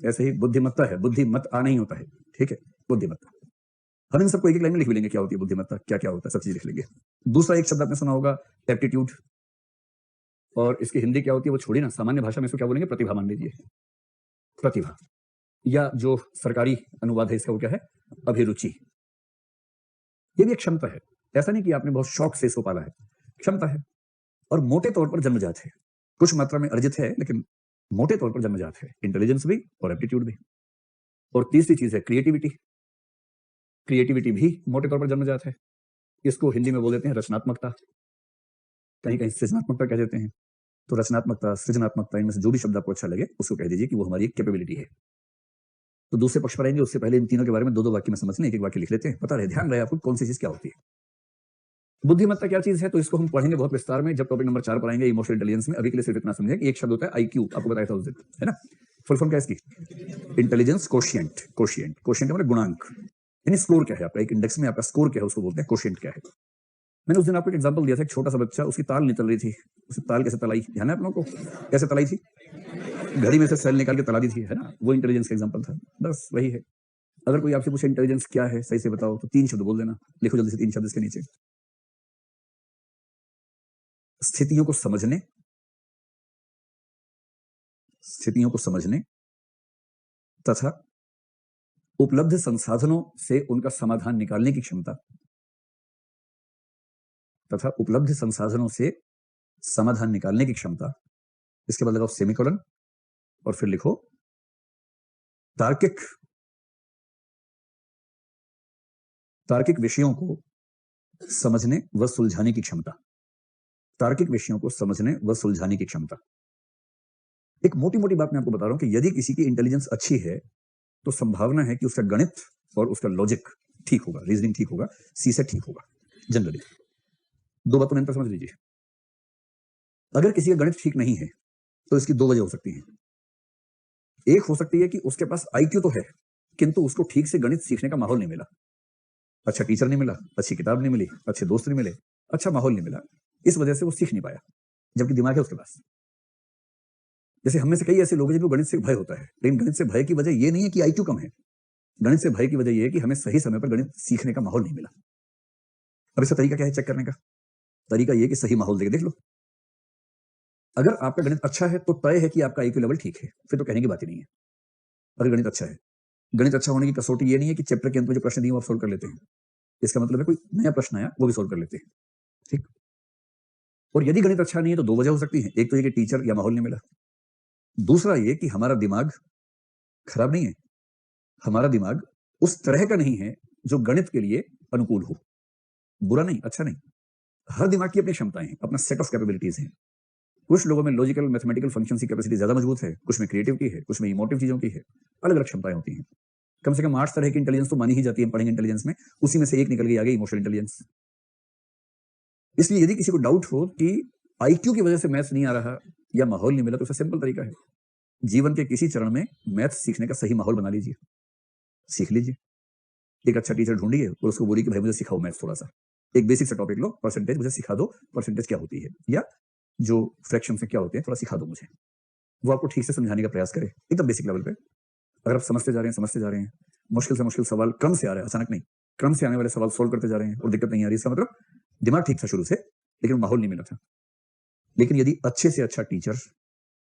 A: ऐसे ही बुद्धिमत्ता है, बुद्धिमत्ता नहीं होता है, ठीक है, बुद्धिमत्ता। हम इन सबको एक एक लाइन में लिख भी लेंगे, क्या होती है बुद्धिमत्ता, क्या क्या होता है, सब चीज लिख लेंगे। दूसरा एक शब्द आपने सुना होगा, एप्टीट्यूड, और इसकी हिंदी क्या होती है वो छोड़ी ना, सामान्य भाषा में इसको क्या बोलेंगे? प्रतिभा मान लीजिए, प्रतिभा। या जो सरकारी अनुवाद है इसका वो क्या है? अभिरुचि। ये भी एक क्षमता है, ऐसा नहीं कि आपने बहुत शौक से इसको पाला है, क्षमता है, और मोटे तौर पर जन्मजात है, कुछ मात्रा में अर्जित है, लेकिन मोटे तौर पर जन्मजात है, इंटेलिजेंस भी और एप्टीट्यूड भी। और तीसरी चीज है क्रिएटिविटी। क्रिएटिविटी भी मोटे तौर पर जन्मजात है, इसको हिंदी में बोल देते हैं रचनात्मकता, कहीं कहीं सृजनात्मकता कह देते हैं। तो रचनात्मकता, सृजनात्मकता, इनमें से जो भी शब्द आपको अच्छा लगे उसको कह दीजिए कि वो हमारी एक कैपेबिलिटी है। तो दूसरे पक्ष पर आएंगे, उससे पहले इन तीनों के बारे में 2-2 वाक्य में समझ लें, एक एक वाक्य लिख लेते हैं, पता रहे, ध्यान रहे आपको कौन सी चीज क्या होती है। बुद्धिमत्ता क्या चीज है, तो इसको हम पढ़ेंगे बहुत विस्तार में जब टॉपिक नंबर 4 पर आएंगे, इमोशनल इंटेलिजेंस में। अभी के लिए सिर्फ इतना समझें कि एक शब्द होता है आईक्यू, आपको बताया था उस दिन, है ना। फुल फॉर्म क्या है इसकी? Intelligence quotient. कोशिएंट, कोशिएंट मतलब गुणांक, यानी स्कोर क्या है आपका, एक इंडेक्स में आपका स्कोर क्या है उसको बोलते हैं कोशिएंट क्या है। मैंने उस दिन आपको एक एग्जांपल दिया था, एक छोटा सा बच्चा, उसकी ताल निकल रही थी, उसे ताल कैसे तलाई, ध्यान है आप लोगों को? कैसे तलाई थी? घड़ी में से सेल निकाल के तला दी थी, है ना, वो इंटेलिजेंस का एग्जांपल था, बस वही है। अगर कोई आपसे पूछे इंटेलिजेंस क्या है, सही से बताओ, तो 3 शब्द बोल देना, लिखो जल्दी से 3 शब्द इसके नीचे। स्थितियों को समझने, स्थितियों को समझने तथा उपलब्ध संसाधनों से उनका समाधान निकालने की क्षमता, तथा उपलब्ध संसाधनों से समाधान निकालने की क्षमता। इसके बाद लगाओ सेमीकोलन, और फिर लिखो तार्किक, तार्किक विषयों को समझने व सुलझाने की क्षमता। तार्किक विषयों को समझने व सुलझाने की क्षमता। एक मोटी मोटी बात मैं आपको बता रहा हूं कि यदि किसी की इंटेलिजेंस अच्छी है तो संभावना है कि उसका गणित और उसका लॉजिक ठीक होगा, रीजनिंग ठीक होगा, सी से ठीक होगा जनरली। 2 बातों में अंतर समझ लीजिए। अगर किसी का गणित ठीक नहीं है तो इसकी 2 वजह हो सकती हैं। एक हो सकती है कि उसके पास आईक्यू तो है, किंतु उसको ठीक से गणित सीखने का माहौल नहीं मिला, अच्छा टीचर नहीं मिला, अच्छी किताब नहीं मिली, अच्छे दोस्त नहीं मिले, अच्छा माहौल नहीं मिला, इस वजह से वो सीख नहीं पाया, जबकि दिमाग है उसके पास। जैसे हम में से कई ऐसे लोग हैं जिनको गणित से भय होता है, लेकिन गणित से भय की वजह ये नहीं है कि आईक्यू कम है, गणित से भय की वजह ये है कि हमें सही समय पर गणित सीखने का माहौल नहीं मिला। अब इसका तरीका क्या है चेक करने का? तरीका ये कि सही माहौल देख लो। अगर आपका गणित अच्छा है तो तय है कि आपका आईक्यू लेवल ठीक है, फिर तो कहने की बात ही नहीं है। अगर गणित अच्छा है, गणित अच्छा होने की कसौटी ये नहीं है कि चैप्टर के अंत में जो प्रश्न दिए वो आप सोल्व कर लेते हैं, इसका मतलब है कोई नया प्रश्न आया वो भी सोल्व कर लेते हैं, ठीक। और यदि गणित अच्छा नहीं है तो 2 वजह हो सकती है, एक तो ये कि टीचर या माहौल नहीं मिला, दूसरा ये कि हमारा दिमाग खराब नहीं है, हमारा दिमाग उस तरह का नहीं है जो गणित के लिए अनुकूल हो। बुरा नहीं, अच्छा नहीं, हर दिमाग की अपनी क्षमताएं हैं, अपना सेट ऑफ कैपेबिलिटीज हैं। कुछ लोगों में लॉजिकल मैथमेटिकल फंक्शन की कैपेसिटी ज्यादा मजबूत है, कुछ में क्रिएटिव की है, कुछ में इमोटिव चीजों की है, अलग अलग क्षमताएं होती हैं। कम से कम 8 तरह की इंटेलिजेंस तो मानी ही जाती है पढ़ेंगे इंटेलिजेंस में, उसी में से एक निकल गई आगे इमोशनल इंटेलिजेंस। इसलिए यदि किसी को डाउट हो कि आईक्यू की वजह से मैथ्स नहीं आ रहा या माहौल नहीं मिला, तो उसका सिंपल तरीका है, जीवन के किसी चरण में मैथ्स सीखने का सही माहौल बना लीजिए, सीख लीजिए। एक अच्छा टीचर ढूंढिए और उसको बोलिए कि भाई मुझे सिखाओ मैथ्स थोड़ा सा, एक बेसिक सा टॉपिक लो, परसेंटेज मुझे सिखा दो, परसेंटेज क्या होती है, या जो फ्रैक्शन से क्या होते हैं थोड़ा सिखा दो मुझे, वो आपको ठीक से समझाने का प्रयास करें एकदम बेसिक लेवल पे। अगर आप समझते जा रहे हैं मुश्किल से मुश्किल सवाल क्रम से आ रहा है, अचानक नहीं, क्रम से आने वाले सवाल सोल्व करते जा रहे हैं और दिक्कत नहीं आ रही, इसका मतलब दिमाग ठीक था शुरू से लेकिन माहौल नहीं मिला था। लेकिन यदि अच्छे से अच्छा टीचर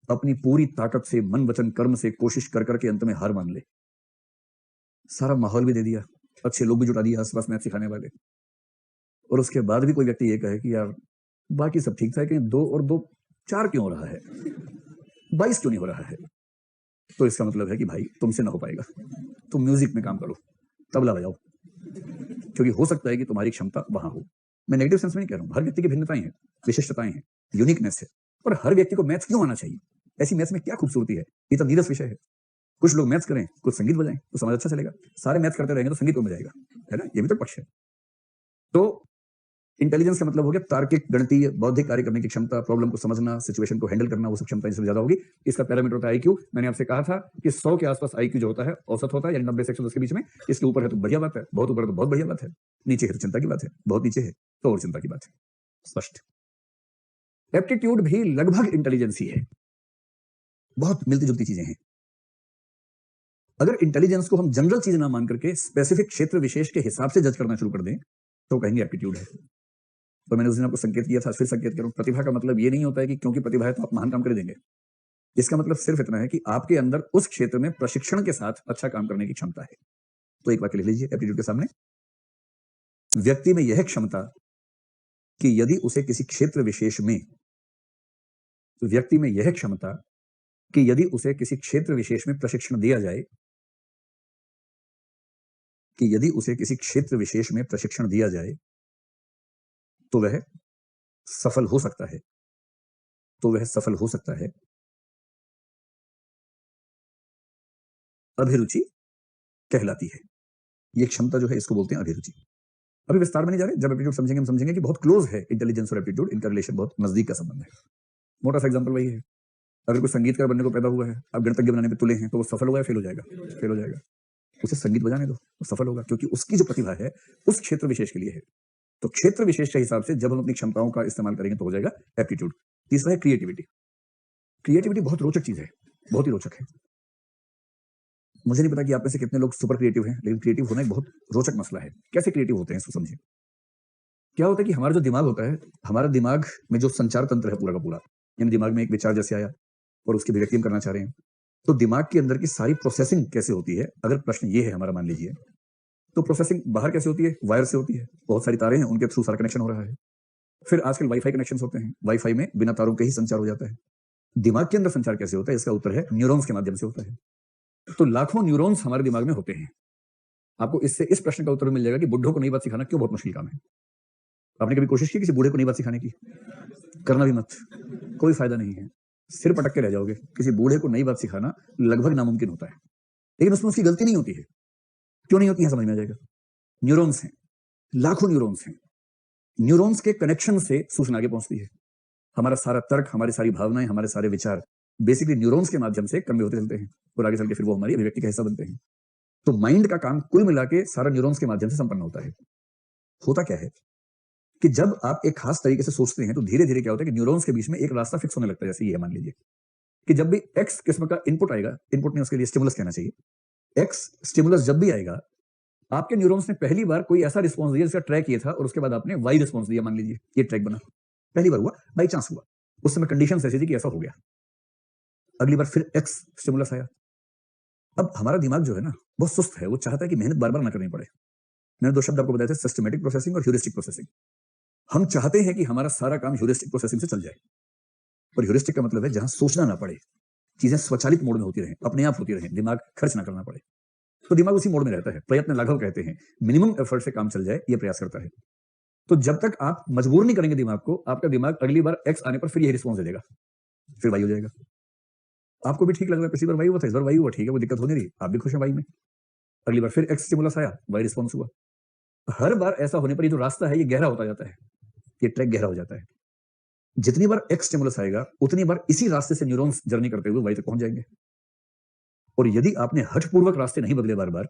A: अपनी पूरी ताकत से मन वचन कर्म से कोशिश कर करके अंत में हार मान ले, सारा माहौल भी दे दिया, अच्छे लोग भी जुटा दिए आसपास मैथ सिखाने वाले, और उसके बाद भी कोई व्यक्ति ये कहे कि यार बाकी सब ठीक था कि 2 और 2 4 क्यों हो रहा है, 22 क्यों नहीं हो रहा है, तो इसका मतलब है कि भाई तुमसे ना हो पाएगा, तुम म्यूजिक में काम करो, तबला बजाओ, क्योंकि हो सकता है कि तुम्हारी क्षमता वहां हो। मैं नेगेटिव सेंस में नहीं कह रहा हूं, हर व्यक्ति की भिन्नताएं हैं, विशिष्टताएं हैं, यूनिकनेस है, और हर व्यक्ति को मैथ्स क्यों आना चाहिए, ऐसी मैथ्स में क्या खूबसूरती है, ये तो नीरस विषय है। कुछ लोग मैथ्स करें, कुछ संगीत बजाएं तो समझ अच्छा चलेगा, सारे मैथ्स करते रहेंगे तो संगीत को बजाएगा, है ना, ये भी तो पक्ष है। तो इंटेलिजेंस का मतलब हो गया तार्किक, गणितीय, बौद्धिक कार्य करने की क्षमता, प्रॉब्लम को समझना, सिचुएशन को हैंडल करना, वो सब क्षमता इससे ज्यादा होगी। इसका पैरामीटर होता है आईक्यू। मैंने आपसे कहा था कि 100 के आसपास आईक्यू जो होता है औसत होता है, यानी 90 से 110 के बीच में। इसके ऊपर है तो बढ़िया बात है, बहुत ऊपर है तो बहुत बढ़िया बात है, नीचे है तो चिंता की बात है, बहुत नीचे है तो और चिंता की बात है। स्पष्ट। एप्टीट्यूड भी लगभग इंटेलिजेंस ही है, बहुत मिलती जुलती चीजें हैं। अगर इंटेलिजेंस को हम जनरल चीज ना मान करके स्पेसिफिक क्षेत्र विशेष के हिसाब से जज करना शुरू कर दें तो कहेंगे एप्टीट्यूड है। तो मैंने उस दिन आपको संकेत किया था, फिर संकेत करूं, प्रतिभा का मतलब ये नहीं होता है कि क्योंकि प्रतिभा है तो आप महान काम कर देंगे। इसका मतलब सिर्फ इतना है कि आपके अंदर उस क्षेत्र में प्रशिक्षण के साथ अच्छा काम करने की क्षमता है। तो एक वाक्य लिख लीजिए एप्टीट्यूड के सामने, व्यक्ति में यह क्षमता कि यदि उसे किसी क्षेत्र विशेष में, व्यक्ति में यह क्षमता कि यदि उसे किसी क्षेत्र विशेष में प्रशिक्षण दिया जाए, कि यदि उसे किसी क्षेत्र विशेष में प्रशिक्षण दिया जाए तो वह सफल हो सकता है, तो वह सफल हो सकता है। अभिरुचि कहलाती है, यह क्षमता जो है इसको बोलते हैं अभिरुचि। अभी विस्तार में नहीं जा रहे, जब एप्टीट्यूड समझेंगे हम समझेंगे कि बहुत क्लोज है इंटेलिजेंस और एप्टीट्यूड, इनका रिलेशन बहुत नजदीक का संबंध है। मोटा सा एग्जांपल वही है, अगर कोई संगीतकार बनने को पैदा हुआ है, आप गणतज्ञ बनाने पे तुले हैं, तो वो सफल होगा या फेल हो जाएगा? फेल हो जाएगा। उसे संगीत बजाने दो, वो सफल होगा, क्योंकि उसकी जो प्रतिभा है उस क्षेत्र विशेष के लिए है। तो क्षेत्र विशेष के हिसाब से जब हम अपनी क्षमताओं का इस्तेमाल करेंगे तो हो जाएगा एप्टीट्यूड। तीसरा है क्रिएटिविटी। क्रिएटिविटी बहुत रोचक चीज है, बहुत ही रोचक है। मुझे नहीं पता कि आप में से कितने लोग सुपर क्रिएटिव हैं, लेकिन क्रिएटिव होना एक बहुत रोचक मसला है। कैसे क्रिएटिव होते हैं इसको समझिए। क्या होता है कि हमारा जो दिमाग होता है, हमारा दिमाग में जो संचार तंत्र है पूरा का पूरा, यानी दिमाग में एक विचार जैसे आया और उसकी अभिव्यक्ति हम करना चाह रहे हैं, तो दिमाग के अंदर की सारी प्रोसेसिंग कैसे होती है, अगर प्रश्न ये है हमारा मान लीजिए, तो प्रोसेसिंग बाहर कैसे होती है? वायर से होती है, बहुत सारी तारें हैं, उनके थ्रू सारा कनेक्शन हो रहा है। फिर आजकल वाईफाई कनेक्शन होते हैं, वाईफाई में बिना तारों के ही संचार हो जाता है। दिमाग के अंदर संचार कैसे होता है? इसका उत्तर है न्यूरॉन्स के माध्यम से होता है। तो लाखों न्यूरॉन्स हमारे दिमाग में होते हैं। आपको इससे इस प्रश्न का उत्तर मिल जाएगा कि बुढ़ों को नई बात सिखाना क्यों बहुत मुश्किल काम है। आपने कभी कोशिश की किसी बूढ़े को नई बात सिखाने की? करना भी मत, कोई फायदा नहीं है, सिर पटक के रह जाओगे। किसी बूढ़े को नई बात सिखाना लगभग नामुमकिन होता है, लेकिन उसमें उसकी गलती नहीं होती है। क्यों नहीं होती है समझ में आ जाएगा। न्यूरॉन्स हैं, लाखों न्यूरॉन्स हैं, न्यूरॉन्स के कनेक्शन से सूचना आगे पहुंचती है। हमारा सारा तर्क, हमारी सारी भावनाएं, हमारे सारे विचार बेसिकली न्यूरॉन्स के माध्यम से कन्वे होते चलते हैं और आगे चल के फिर वो हमारी अभिव्यक्ति का हिस्सा बनते हैं। तो माइंड का काम कुल मिला के सारा न्यूरॉन्स के माध्यम से संपन्न होता है। होता क्या है कि जब आप एक खास तरीके से सोचते हैं तो धीरे धीरे क्या होता है कि न्यूरॉन्स के बीच में एक रास्ता फिक्स होने लगता है। जैसे ये मान लीजिए कि जब भी एक्स किस्म का इनपुट आएगा, इनपुट नहीं उसके लिए स्टिमुलस कहना चाहिए, एक्स स्टिमुलस जब भी आएगा, आपके न्यूरॉन्स ने पहली बार कोई ऐसा रिस्पॉन्स दिया जिसका ट्रैक किया था और उसके बाद आपने वाई रिस्पॉन्स दिया। मान लीजिए ये ट्रैक बना, पहली बार हुआ, बाई चांस हुआ, उस समय कंडीशन ऐसी थी कि ऐसा हो गया। अगली बार फिर एक्स स्टिमुलस आया। अब हमारा दिमाग जो है ना बहुत सुस्त है, वो चाहता है कि मेहनत बार बार ना करनी पड़े। मैंने 2 शब्द आपको बताए थे, सिस्टमैटिक प्रोसेसिंग और ह्यूरिस्टिक प्रोसेसिंग। हम चाहते हैं कि हमारा सारा काम ह्यूरिस्टिक प्रोसेसिंग से चल जाए, और ह्यूरिस्टिक का मतलब है जहां सोचना ना पड़े, चीजें स्वचालित मोड में होती रहें, अपने आप होती रहें, दिमाग खर्च ना करना पड़े। तो दिमाग उसी मोड में रहता है, प्रयत्न लाघव कहते हैं, मिनिमम एफर्ट से काम चल जाए ये प्रयास करता है। तो जब तक आप मजबूर नहीं करेंगे दिमाग को, आपका दिमाग अगली बार एक्स आने पर फिर यही रिस्पॉन्स दे देगा, फिर वाई हो जाएगा। आपको भी ठीक लग रहा है, पिछली बार वाई हुआ था, इस बार वाई हुआ, ठीक है, वो दिक्कत हो नहीं रही, आप भी खुश हैं वाई में। अगली बार फिर एक्स स्टिमुलस आया, वाई रिस्पॉन्स हुआ। हर बार ऐसा होने पर ये जो रास्ता है ये गहरा होता जाता है, ये ट्रैक गहरा हो जाता है। जितनी बार एक्स स्टिमुलस आएगा उतनी बार इसी रास्ते से न्यूरॉन्स जर्नी करते हुए वाई तक पहुंच जाएंगे। और यदि आपने हठपूर्वक रास्ते नहीं बदले बार बार,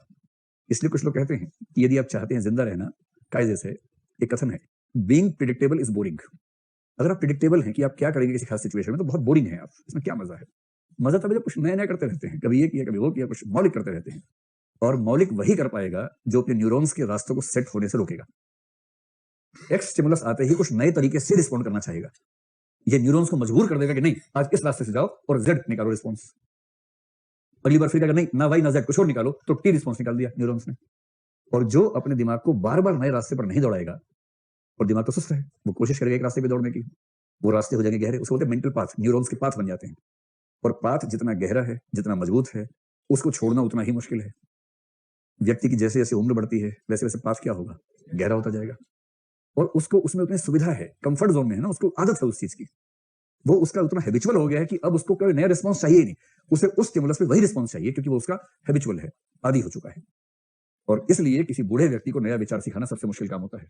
A: इसलिए कुछ लोग कहते हैं कि यदि आप चाहते हैं जिंदा रहना, कायदे से, एक कथन है, बीइंग प्रिडिक्टेबल इज बोरिंग। अगर आप प्रिडिक्टेबल हैं कि आप क्या करेंगे किसी खास सिचुएशन में, तो बहुत बोरिंग है आप, इसमें क्या मजा है? मजा तब है जब कुछ नया नया करते रहते हैं, कभी ये किया कभी वो किया, कुछ मौलिक करते रहते हैं। और मौलिक वही कर पाएगा जो अपने न्यूरॉन्स के रास्तों को सेट होने से रोकेगा। एक्स स्टिमुलस आते ही कुछ नए तरीके से रिस्पॉन्ड करना चाहेगा, ये न्यूरॉन्स को मजबूर कर देगा कि नहीं आज इस रास्ते से जाओ और जेड निकालो रिस्पॉन्स। अगली बार फिर अगर नहीं ना वाई ना जेड कुछ और निकालो, तो टी रिस्पॉन्स निकाल दिया न्यूरॉन्स ने। और जो अपने दिमाग को बार बार नए रास्ते पर नहीं दौड़ाएगा, और दिमाग तो सुस्त है, वो कोशिश करेगा एक रास्ते पे दौड़ने की, वो रास्ते हो जाएंगे गहरे, उसको बोलते हैं मेंटल पाथ, न्यूरॉन्स के पाथ बन जाते हैं। और पाथ जितना गहरा है, जितना मजबूत है, उसको छोड़ना उतना ही मुश्किल है। व्यक्ति की जैसे जैसे उम्र बढ़ती है, वैसे वैसे पाथ क्या होगा, गहरा होता जाएगा। और उसको उसमें उतनी सुविधा है, कंफर्ट जोन में है ना, उसको आदत है उस चीज की, वो उसका उतना हैबिचुअल हो गया है कि अब उसको कोई नया रिस्पॉन्स चाहिए ही नहीं, उसे उस स्टिमुलस पे वही रिस्पॉन्स चाहिए, क्योंकि वो उसका हैबिचुअल है, आदी हो चुका है। और इसलिए किसी बूढ़े व्यक्ति को नया विचार सिखाना सबसे मुश्किल काम होता है।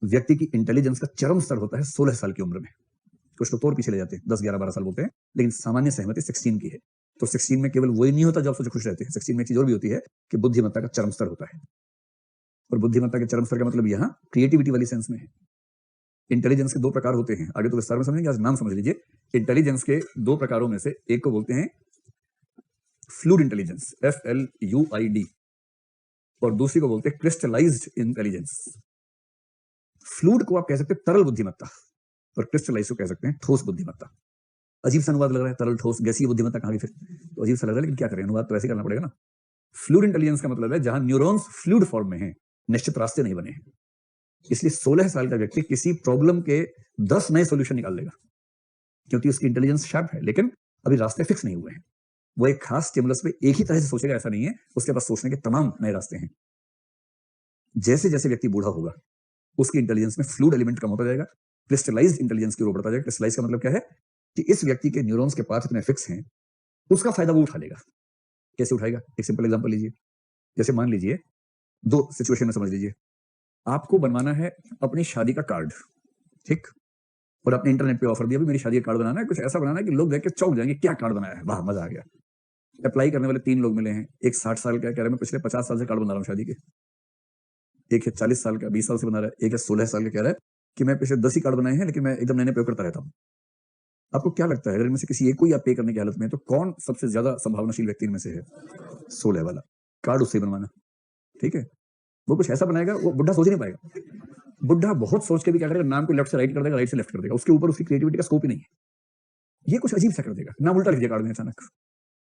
A: व्यक्ति की इंटेलिजेंस का चरम स्तर होता है 16 साल की उम्र में। कुछ लोग तो और पीछे ले जाते हैं, 10 11 12 साल बोलते हैं, लेकिन सामान्य सहमति 16 की है। तो 16 में केवल वही नहीं होता जो आप सोचे खुश रहते हैं, 16 में एक चीज और भी होती है कि बुद्धिमत्ता का चरम स्तर होता है। और बुद्धिमत्ता के चरम स्तर का मतलब यहाँ क्रिएटिविटी वाली सेंस में है। इंटेलिजेंस के दो प्रकार होते हैं, आगे तो विस्तार में समझेंगे, आज नाम समझ लीजिए। इंटेलिजेंस के दो प्रकारों में से एक को बोलते हैं फ्लूइड इंटेलिजेंस, FLUID, और दूसरी को बोलते हैं क्रिस्टलाइज्ड इंटेलिजेंस। फ्लूइड को आप कह सकते हैं तरल बुद्धिमत्ता, और क्रिस्टलाइज को कह सकते हैं ठोस बुद्धिमत्ता। अजीब सा अनुवाद लग रहा है, तरल ठोस गैसीय बुद्धिमत्ता कहाँ गई फिर, तो अजीब सा लग रहा है, लेकिन क्या करें, अनुवाद तो ऐसे करना पड़ेगा ना। फ्लूइड इंटेलिजेंस का मतलब है जहां न्यूरॉन्स फ्लूइड फॉर्म में हैं, निश्चित रास्ते नहीं बने हैं। इसलिए 16 साल का व्यक्ति किसी प्रॉब्लम के 10 नए सॉल्यूशन निकाल लेगा, क्योंकि उसकी इंटेलिजेंस शार्प है, लेकिन अभी रास्ते फिक्स नहीं हुए हैं। वो एक खास स्टिमुलस पे एक ही तरह से सोचेगा ऐसा नहीं है, उसके पास सोचने के तमाम नए रास्ते हैं। जैसे जैसे व्यक्ति बूढ़ा होगा, उसकी इंटेलिजेंस में फ्लूइड एलिमेंट कम होता जाएगा, क्रिस्टलाइज्ड इंटेलिजेंस की ओर बढ़ता जाएगा। क्रिस्टलाइज का मतलब क्या है कि इस व्यक्ति के न्यूरॉन्स के पाथ इतने फिक्स हैं, उसका फायदा वो उठा लेगा। कैसे उठाएगा, एक सिंपल एग्जांपल लीजिए। जैसे मान लीजिए, दो सिचुएशन में समझ लीजिए, आपको बनवाना है अपनी शादी का कार्ड, ठीक, और आपने इंटरनेट पे ऑफर दिया, भी मेरी शादी का कार्ड बनाना है, कुछ ऐसा बनाना है कि लोग देख के चौंक जाएंगे, क्या कार्ड बनाया है, वाह मजा आ गया। अप्लाई करने वाले 3 लोग मिले हैं, एक 60 साल का कह रहा है मैं पिछले 50 साल से कार्ड बना रहा हूँ शादी के, एक है 40 साल का 20 साल से बना रहा है, एक है 16 साल का कह रहा है कि मैं पिछले 10 ही कार्ड बनाए हैं, लेकिन मैं एकदम नए नए प्रयोग करता रहता हूँ। आपको क्या लगता है, अगर इनमें से किसी एक को ही आप पे करने की हालत में, तो कौन सबसे ज्यादा संभावनाशील व्यक्ति इनमें से है? 16 वाला, कार्ड उससे बनवाना, ठीक है। वो कुछ ऐसा बनाएगा, वो बुढ़ा सोच नहीं पाएगा। बुढ़ा बहुत सोच के भी क्या करेगा, नाम को लेफ्ट से राइट कर देगा, राइट से लेफ्ट कर देगा, उसके ऊपर उसकी क्रिएटिविटी का स्कोप ही नहीं है। ये कुछ अजीब सा कर देगा, नाम उल्टा लिख दिया कार्ड में अचानक,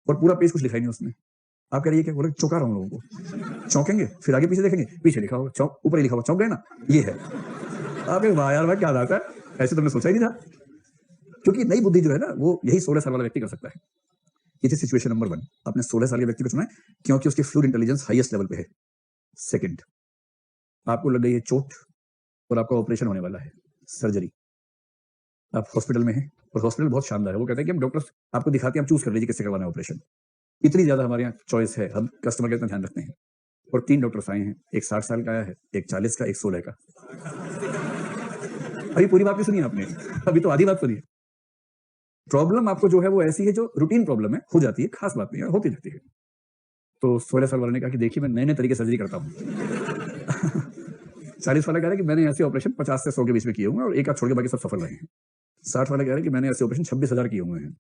A: और पूरा पेज कुछ लिखा ही नहीं उसने। आप कह रही है क्या, बोले चौंका रहा हूँ लोगों को, चौंकेंगे, फिर आगे पीछे देखेंगे, पीछे लिखा होगा चौंक, ऊपर ही लिखा होगा चौंक गए ना, ये है। आप वाह यार वाह क्या बात है, ऐसे तो मैंने सोचा ही नहीं था। क्योंकि नई बुद्धि जो है ना, वो यही 16 साल वाला व्यक्ति कर सकता है। ये थी सिचुएशन नंबर 1, आपने 16 साल के व्यक्ति को चुना है क्योंकि उसकी फ्लूइड इंटेलिजेंस हाईएस्ट लेवल पे है। सेकंड, आपको लग गई है चोट और आपका ऑपरेशन होने वाला है, सर्जरी। आप हॉस्पिटल में हैं और हॉस्पिटल बहुत शानदार है, वो कहते हैं कि हम डॉक्टर आपको दिखाते हैं, आप चूज कर लीजिए किससे करवाना है ऑपरेशन। इतनी ज्यादा हमारे यहाँ चॉइस है, हम कस्टमर का इतना ध्यान रखते हैं। और 3 डॉक्टर्स आए हैं, एक 60 साल का आया है, एक 40 का, एक 16 का। अभी पूरी बात नहीं सुनी आपने, अभी तो आधी बात सुनी है। प्रॉब्लम आपको जो है वो ऐसी है जो रूटीन प्रॉब्लम है, हो जाती है, खास बात नहीं है, होती रहती है। तो 16 साल वाले ने कहा कि देखिए मैं नए नए तरीके सर्जरी करता हूँ। 40 वाला कह रहा है कि मैंने ऐसे ऑपरेशन 50 से 100 के बीच में किए हुए हैं और एक आध छोड़ के बाकी सब सफल रहे हैं। 60 वाला कह रहा है कि मैंने ऐसे ऑपरेशन 26,000 किए हुए हैं,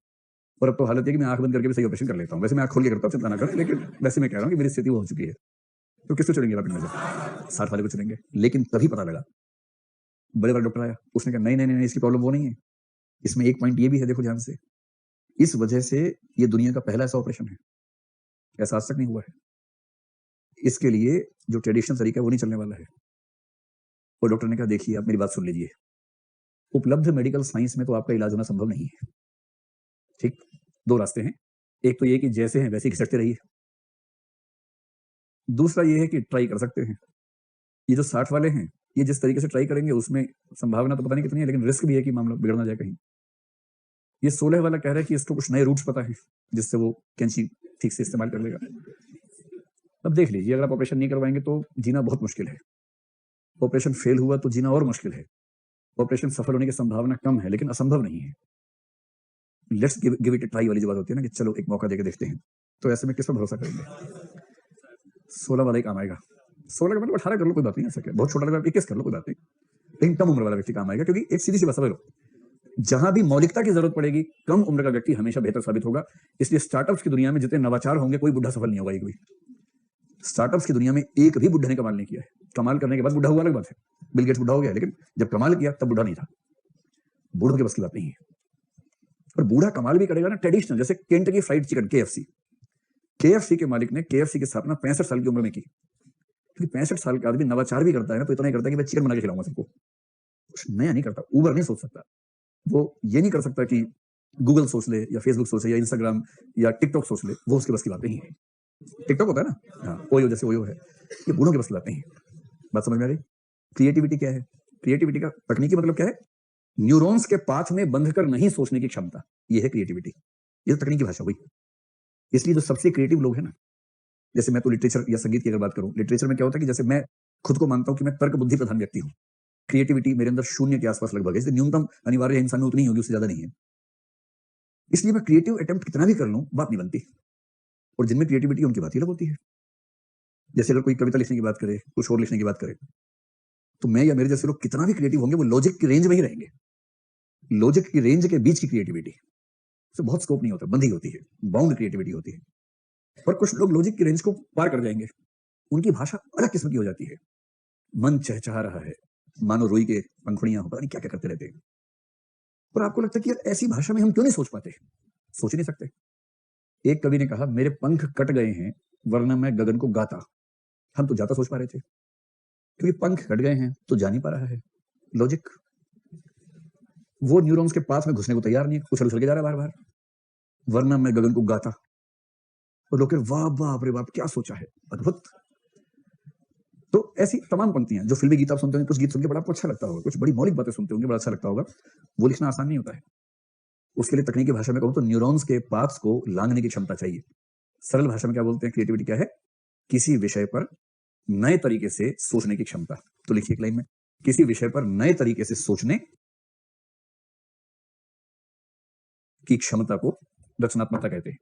A: और अब तो हालत है कि मैं आंख बंद करके भी सही ऑपरेशन कर लेता हूँ। वैसे मैं आंख खोल के करता हूँ, चिंता ना करें, लेकिन वैसे मैं कह रहा हूँ कि मेरी स्थिति वो हो चुकी है। तो किसको चुनेंगे आप इनमें से? 60 वाले को चुनेंगे। लेकिन तभी पता लगा, बड़े वाला डॉक्टर आया, उसने कहा नहीं नहीं नहीं, इसकी प्रॉब्लम वो नहीं है, इसमें एक पॉइंट ये भी है, देखो ध्यान से, इस वजह से ये दुनिया का पहला ऐसा ऑपरेशन है, ऐसा आज तक नहीं हुआ है। इसके लिए जो ट्रेडिशनल तरीका है वो नहीं चलने वाला है। और डॉक्टर ने कहा देखिए आप मेरी बात सुन लीजिए, उपलब्ध मेडिकल साइंस में तो आपका इलाज होना संभव नहीं है, ठीक। 2 रास्ते हैं, एक तो ये कि जैसे हैं वैसे ही घिसटते रहिए, दूसरा ये है कि ट्राई कर सकते हैं। ये जो 60 वाले हैं, ये जिस तरीके से ट्राई करेंगे उसमें संभावना तो पता नहीं कितनी है, लेकिन रिस्क भी है कि मामला बिगड़ ना जाए कहीं। ये 16 वाला कह रहा है कि इसको कुछ नए रूट्स पता है जिससे वो कैंची ठीक से इस्तेमाल कर लेगा। अब देख लीजिए, अगर आप ऑपरेशन नहीं करवाएंगे तो जीना बहुत मुश्किल है, ऑपरेशन फेल हुआ तो जीना और मुश्किल है, ऑपरेशन सफल होने की संभावना कम है लेकिन असंभव नहीं है। Let's give it a try वाली जो बात होती है ना, कि चलो एक मौका देके देखते हैं, तो ऐसे में किस पर भरोसा करेंगे? 16 वाला ही काम आएगा। 16 का मतलब 18 कर लो, कोई बात नहीं, ऐसा क्या बहुत छोटा लगा, 21 कर लो, कोई बात नहीं, लेकिन कम उम्र वाला व्यक्ति काम आएगा, क्योंकि एक सीधी सी बात समझ लो, जहां भी मौलिकता की जरूरत पड़ेगी कम उम्र का व्यक्ति हमेशा बेहतर साबित होगा। इसलिए स्टार्टअप्स की दुनिया में जितने नवाचार होंगे कोई बुढ़ा सफल नहीं होगा। कोई स्टार्टअप्स की दुनिया में एक भी बुढ़े ने कमाल नहीं किया है। कमाल करने के बाद बुढ़ा हुआ अलग बात है, बिल गेट्स बुढ़ा हो गया, लेकिन जब कमाल किया तब बुढ़ा नहीं था। बूढ़ों के बस की बात नहीं है। और बूढ़ा कमाल भी करेगा ना ट्रेडिशनल, जैसे केंटकी फ्राइड चिकन केएफसी के मालिक ने केएफसी की स्थापना 65 साल की उम्र में की। क्योंकि 65 साल का आदमी नवाचार भी करता है ना, तो इतना ही करता है कि मैं चिकन बना के खिलाऊंगा सबको, कुछ नया नहीं करता। ऊबर नहीं सोच सकता, वो ये नहीं कर सकता कि गूगल सोच ले या फेसबुक सोच ले या इंस्टाग्राम या टिकटॉक सोच ले, वो उसके बस की बात नहीं है। टिकटॉक होता है ना, हाँ, ओयो जैसे ओयो है, ये बूढ़ों के बस की बात नहीं है। बात समझ में आ रही? क्रिएटिविटी क्या है? क्रिएटिविटी का तकनीकी मतलब क्या है? न्यूरॉन्स के पाथ में बंध कर नहीं सोचने की क्षमता, ये है क्रिएटिविटी। ये तो तकनीकी भाषा हुई। इसलिए जो सबसे क्रिएटिव लोग हैं ना, जैसे मैं तो लिटरेचर या संगीत की अगर बात करूं, लिटरेचर में क्या होता है कि जैसे मैं खुद को मानता हूं कि मैं तर्क बुद्धि प्रधान व्यक्ति हूं, क्रिएटिविटी मेरे अंदर शून्य के आसपास लगभग है, इसलिए न्यूनतम अनिवार्य इंसान में उतनी होगी, उससे ज्यादा नहीं है। इसलिए मैं क्रिएटिव अटेम्प्ट कितना भी कर लूं बात नहीं बनती, और जिनमें क्रिएटिविटी उनकी बात ही अलग होती है। जैसे अगर कोई कविता लिखने की बात करे, कुछ और लिखने की बात करे, तो मैं या मेरे जैसे लोग कितना भी क्रिएटिव होंगे वो लॉजिक की रेंज में ही रहेंगे। लॉजिक की रेंज के बीच की क्रिएटिविटी से बहुत स्कोप नहीं होता, बंधी होती है, बाउंड क्रिएटिविटी होती है। पर कुछ लोग लॉजिक की रेंज को पार कर जाएंगे, उनकी भाषा अलग किस्म की हो जाती है। मन चहचहा रहा है, मानो रुई के पंखुड़ियां, पता नहीं क्या क्या करते रहते हैं। और आपको लगता है कि यार ऐसी भाषा में हम क्यों नहीं सोच पाते? सोच ही नहीं सकते। एक कवि ने कहा, मेरे पंख कट गए हैं वरना मैं गगन को गाता। हम तो जाता सोच पा रहे थे, क्योंकि पंख कट गए हैं तो जा नहीं पा रहा है। लॉजिक वो न्यूरॉन्स के पास में घुसने को तैयार नहीं है, उछल उछल के जा रहा है बार बार, वरना मैं गगन को गाता। और लोग वाह बाप रे बाप, क्या सोचा है, अद्भुत। तो ऐसी तमाम पंक्तियां जो फिल्मी गीत आप सुनते होंगे, कुछ गीत सुन के बड़ा आपको अच्छा लगता होगा, कुछ बड़ी मौलिक बातें सुनते होंगे, बड़ा अच्छा लगता होगा, वो लिखना आसान नहीं होता है। उसके लिए तकनीकी भाषा में कहूं तो न्यूरॉन्स के पाथ्स को लांघने की क्षमता चाहिए। सरल भाषा में क्या बोलते हैं? क्रिएटिविटी क्या है? किसी विषय पर नए तरीके से सोचने की क्षमता। तो लिखिए एक लाइन में, किसी विषय पर नए तरीके से सोचने की क्षमता को रचनात्मकता कहते हैं।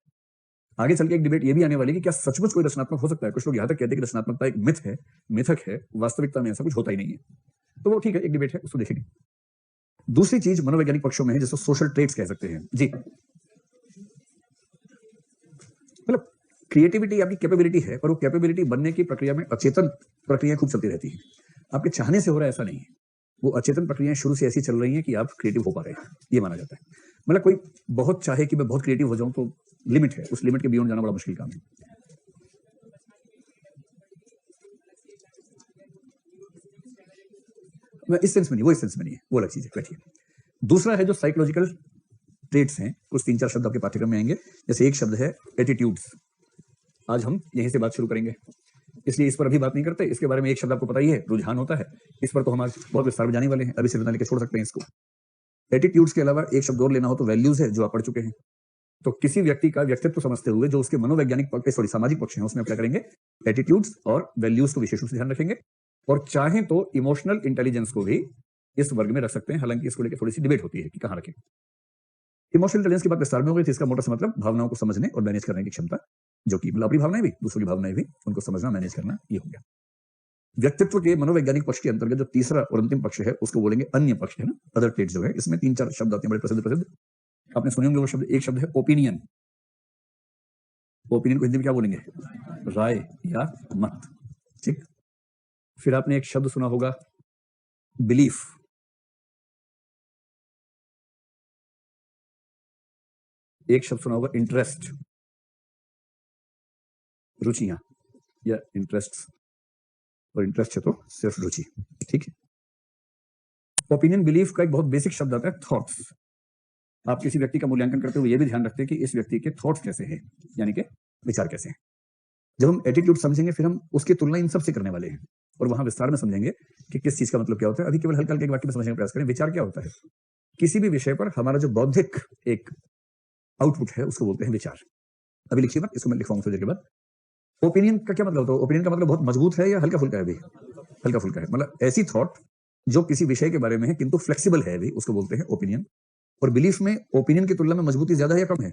A: आगे चल के एक डिबेट ये भी आने वाली है कि क्या सचमुच कोई रचनात्मक हो सकता है। कुछ लोग यहां तक कहते हैं कि रचनात्मकता एक मिथ है, मिथक है, वास्तविकता में ऐसा कुछ होता ही नहीं है। तो वो ठीक है, एक डिबेट है, उसको देखेंगे। दूसरी चीज मनोवैज्ञानिक पक्षों में है, जिसको सोशल ट्रेट्स कह सकते हैं। जी, मतलब क्रिएटिविटी आपकी कैपेबिलिटी है, पर वो कैपेबिलिटी बनने की प्रक्रिया में अचेतन प्रक्रियाएं खूब चलती रहती है। आपके चाहने से हो रहा है ऐसा नहीं है, वो अचेतन प्रक्रियाएं शुरू से ऐसी चल रही हैं कि आप क्रिएटिव हो पा रहे हैं, ये माना जाता है। मतलब कोई बहुत चाहे कि मैं बहुत क्रिएटिव हो जाऊं, तो लिमिट है, उस लिमिट के बियॉन्ड जाना बड़ा मुश्किल काम है। मैं इस सेंस में नहीं, वो इस सेंस में नहीं है, वो अलग चीज है, बैठिए। दूसरा है जो साइकोलॉजिकल ट्रेट्स हैं, कुछ 3-4 शब्द आपके पाठ्यक्रम में आएंगे। जैसे एक शब्द है एटीट्यूड्स, आज हम यहीं से बात शुरू करेंगे, इसलिए इस पर अभी बात नहीं करते। इसके बारे में एक शब्द आपको पता ही है, रुझान होता है। इस पर तो हम आज बहुत विस्तार में जाने वाले हैं, अभी से बता लेके छोड़ सकते हैं इसको। एटीट्यूड्स के अलावा एक शब्द और लेना हो तो वैल्यूज है, जो आप पढ़ चुके हैं। तो किसी व्यक्ति का व्यक्तित्व समझते हुए जो उसके मनोवैज्ञानिक पक्ष, सॉरी सामाजिक पक्ष है, उसमें क्या करेंगे? एटीट्यूड्स और वैल्यूज को विशेष रूप से ध्यान रखेंगे। और चाहें तो इमोशनल इंटेलिजेंस को भी इस वर्ग में रख सकते हैं, हालांकि इसको लेकर थोड़ी सी डिबेट होती है कि कहां रखें। इमोशनल इंटेलिजेंस की बात विस्तार में हो गई थी। इसका मोटा सा मतलब भावनाओं को समझने और मैनेज करने की क्षमता, जो कि मतलब अपनी भावनाएं भी, दूसरों की भावनाएं भी, उनको समझना, मैनेज करना, ये हो गया। व्यक्तित्व के मनोवैज्ञानिक पक्ष के अंतर्गत जो तीसरा और अंतिम पक्ष है, उसको बोलेंगे अन्य पक्ष, है ना, अदर ट्रेट्स जो है। इसमें 3-4 शब्द आते हैं बड़े प्रसिद्ध, आपने सुने होंगे वो शब्द। एक शब्द है ओपिनियन। ओपिनियन को हिंदी में क्या बोलेंगे? राय या मत, ठीक। फिर आपने एक शब्द सुना होगा बिलीफ। एक शब्द सुना होगा इंटरेस्ट, रुचियां या इंटरेस्ट, और इंटरेस्ट है तो सिर्फ रुचि, ठीक है। ओपिनियन बिलीफ का एक बहुत बेसिक शब्द आता है थॉट्स। आप किसी व्यक्ति का मूल्यांकन करते हुए ये भी ध्यान रखते हैं कि इस व्यक्ति के थॉट्स कैसे हैं, यानी कि विचार कैसे हैं। जब हम एटीट्यूड समझेंगे, फिर हम उसकी तुलना इन सब से करने वाले हैं, और वहां विस्तार में समझेंगे कि किस चीज का मतलब क्या होता है। अभी केवल हल्का हल्का एक वाक्य में समझने का प्रयास करें। विचार क्या होता है? किसी भी विषय पर हमारा जो बौद्धिक एक आउटपुट है, उसको बोलते हैं विचार। अभी लिखिए मत, इसको मैं लिखवाऊंगा थोड़ी देर के बाद। ओपिनियन का क्या मतलब होता है? ओपिनियन का मतलब बहुत मजबूत है या हल्का फुल्का है? अभी हल्का फुल्का है, मतलब ऐसी थॉट जो किसी विषय के बारे में है किंतु फ्लेक्सिबल है, अभी उसको बोलते हैं ओपिनियन। और बिलीफ में ओपिनियन की तुलना में मजबूती ज्यादा है या कम है?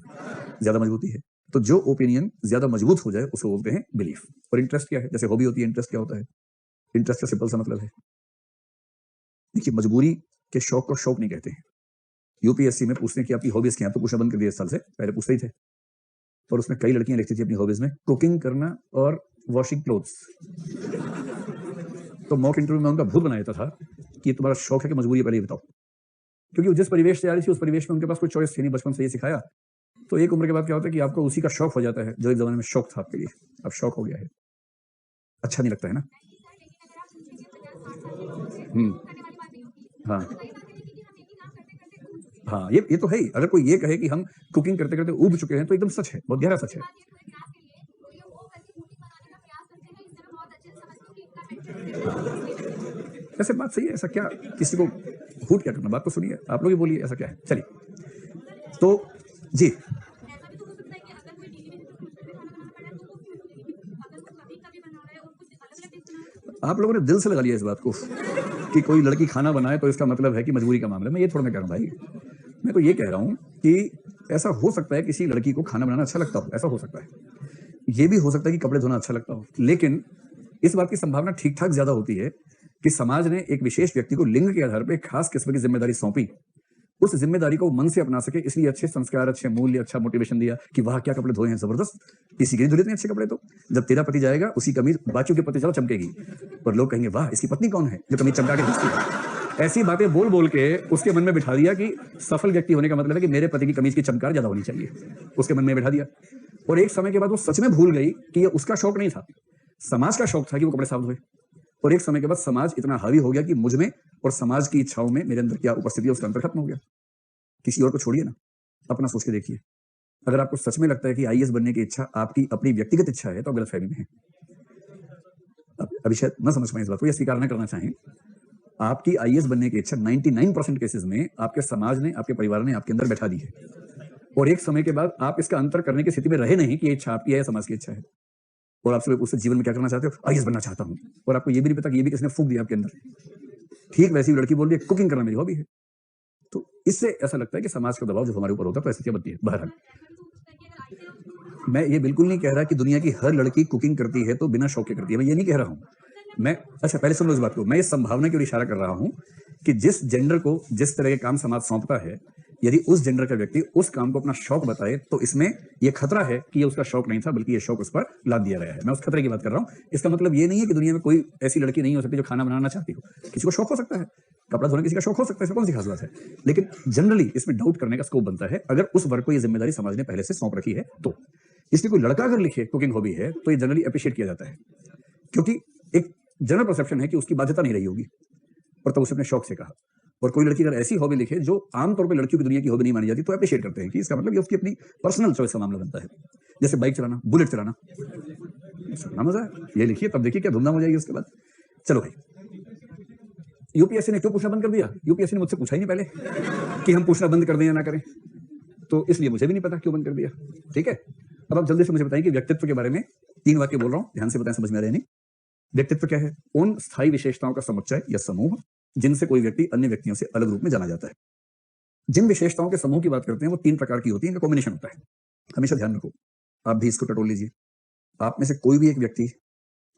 A: ज्यादा मजबूती है। तो जो ओपिनियन ज्यादा मजबूत हो जाए उसको बोलते हैं बिलीफ। और इंटरेस्ट क्या है? जैसे हॉबी होती है, इंटरेस्ट क्या होता है? इंटरेस्ट का सिंपल सा मतलब है देखिए, मजबूरी के शौक को शौक नहीं कहते हैं। यूपीएससी में पूछते हैं कि आपकी हॉबीज क्या है, तो पूछना बंद कर दिया इस साल से, पहले पूछते ही थे। और उसमें कई लड़कियां लिखती थी अपनी हॉबीज में कुकिंग करना और वॉशिंग क्लोथ्स। तो मॉक इंटरव्यू में उनका भूत बना देता था कि तुम्हारा शौक है कि मजबूरी है, पहले ये बताओ। क्योंकि वो जिस परिवेश से आ रही थी, उस परिवेश में उनके पास कोई चॉइस थी नहीं, बचपन से ये सिखाया। तो एक उम्र के बाद क्या होता है कि आपको उसी का शौक हो जाता है जो एक जमाने में शौक था आपके लिए, अब शौक हो गया है। अच्छा नहीं लगता है ना। हाँ, हाँ, ये तो है ही। अगर कोई ये कहे कि हम कुकिंग करते करते ऊब चुके हैं तो एकदम सच है, बहुत गहरा सच है। ऐसे बात सही है, ऐसा क्या किसी को हूट क्या करना, बात तो सुनिए, आप लोग ही बोलिए ऐसा क्या है। चलिए तो जी, आप लोगों ने दिल से लगा लिया इस बात को कि कोई लड़की खाना बनाए तो इसका मतलब है कि मजबूरी का मामला। मैं ये थोड़ा मैं कह रहा हूँ भाई, मैं तो ये कह रहा हूँ कि ऐसा हो सकता है किसी लड़की को खाना बनाना अच्छा लगता हो, ऐसा हो सकता है। ये भी हो सकता है कि कपड़े धोना अच्छा लगता हो, लेकिन इस बात की संभावना ठीक ठाक ज्यादा होती है कि समाज ने एक विशेष व्यक्ति को लिंग के आधार पर खास किस्म की जिम्मेदारी सौंपी, उस जिम्मेदारी को मन से अपना सके, इसलिए अच्छे संस्कार, अच्छे मूल्य, अच्छा मोटिवेशन दिया कि वाह क्या कपड़े धोए हैं, जबरदस्त, किसी के नहीं धुले इतने अच्छे कपड़े। तो जब तेरा पति जाएगा उसी कमीज बाकियों के पति ज्यादा चमकेगी, और लोग कहेंगे वाह इसकी पत्नी कौन है जो कमीज चमका के भेजती है। ऐसी बातें बोल बोल के उसके मन में बिठा दिया कि सफल व्यक्ति होने का मतलब है कि मेरे पति की कमीज की चमकार ज्यादा होनी चाहिए, उसके मन में बिठा दिया। और एक समय के बाद वो सच में भूल गई कि ये उसका शौक नहीं था, समाज का शौक था कि वो कपड़े साफ धोए। और एक समय के बाद समाज इतना हावी हो गया कि मुझ में और समाज की इच्छाओं में मेरे अंदर क्या उपस्थिति है उसका अंतर खत्म हो गया। किसी और को छोड़िए ना, अपना सोच के देखिए। अगर आपको सच में लगता है कि आईएएस बनने की इच्छा आपकी अपनी व्यक्तिगत इच्छा है तो आप गलतफहमी में हैं। अभी शायद न समझ पाए इस बात को या स्वीकार न करना चाहें, आपकी आईएएस बनने की इच्छा 99% केसेस में आपके समाज ने, आपके परिवार ने आपके अंदर बैठा दी है, और एक समय के बाद आप इसका अंतर करने की स्थिति में रहे नहीं कि ये इच्छा आपकी है या समाज की इच्छा है। और आपसे उससे जीवन में क्या करना चाहते हो, आईएएस बनना चाहता हूं, और आपको ये भी नहीं पता कि ये भी किसने फूंक दिया आपके अंदर। ठीक वैसी लड़की बोल रही है कुकिंग करना मेरी हॉबी है, तो इससे ऐसा लगता है कि समाज का दबाव जो हमारे ऊपर होता है तो ऐसी बनती है। बहरहाल मैं ये बिल्कुल नहीं कह रहा कि दुनिया की हर लड़की कुकिंग करती है तो बिना शौक के करती है, मैं ये नहीं कह रहा हूं। मैं अच्छा पहले सुन लो इस बात को, मैं इस संभावना की ओर इशारा कर रहा हूं कि जिस जेंडर को जिस तरह के काम समाज सौंपता है, यदि उस जेंडर का व्यक्ति उस काम को अपना शौक बताए तो इसमें यह खतरा है कि ये उसका शौक नहीं था बल्कि ये शौक उस पर लाद दिया गया है। मैं उस खतरे की बात कर रहा हूं। इसका मतलब ये नहीं है कि दुनिया में कोई ऐसी लड़की नहीं हो सकती जो खाना बनाना चाहती हो, किसी को शौक हो सकता है, कपड़ा धोने किसी का शौक हो सकता है, इसमें कौन सी खास बात है। लेकिन जनरली इसमें डाउट करने का स्कोप बनता है अगर उस वर्ग को यह जिम्मेदारी समाज ने पहले से सौंप रखी है तो। इसलिए कोई लड़का अगर लिखे कुकिंग हॉबी है तो ये जनरली अप्रिशिएट किया जाता है, क्योंकि एक जनरल परसेप्शन है कि उसकी बाध्यता नहीं रही होगी और तब उसने अपने शौक से कहा। और कोई लड़की अगर ऐसी हॉबी लिखे जो आमतौर पर लड़कियों की दुनिया की हॉबी नहीं मानी जाती तो अप्रिशिएट करते हैं कि इसका मतलब ये उसकी अपनी पर्सनल चॉइस का मामला बनता है। जैसे बाइक चलाना, बुलेट चलाना, कितना मजा है, ये लिखिए तब देखिए क्या धूमधाम हो जाएगी उसके बाद। चलो भाई, यूपीएससी ने क्यों पूछना बंद कर दिया? यूपीएससी ने मुझसे पूछा ही नहीं पहले कि हम पूछना बंद कर दें या ना करें, तो इसलिए मुझे भी नहीं पता क्यों बंद कर दिया। ठीक है, अब आप जल्दी से मुझे बताइए कि व्यक्तित्व के बारे में 3 वाक्य बोल रहा हूं, ध्यान से बताएं समझ में आ रहे नहीं। व्यक्तित्व क्या है? उन स्थायी विशेषताओं का समुच्चय या समूह जिनसे कोई व्यक्ति अन्य व्यक्तियों से अलग रूप में जाना जाता है। जिन विशेषताओं के समूह की बात करते हैं वो 3 प्रकार की होती है, इनका कॉम्बिनेशन होता है। हमेशा ध्यान रखो, आप भी इसको टटोल लीजिए। आप में से कोई भी एक व्यक्ति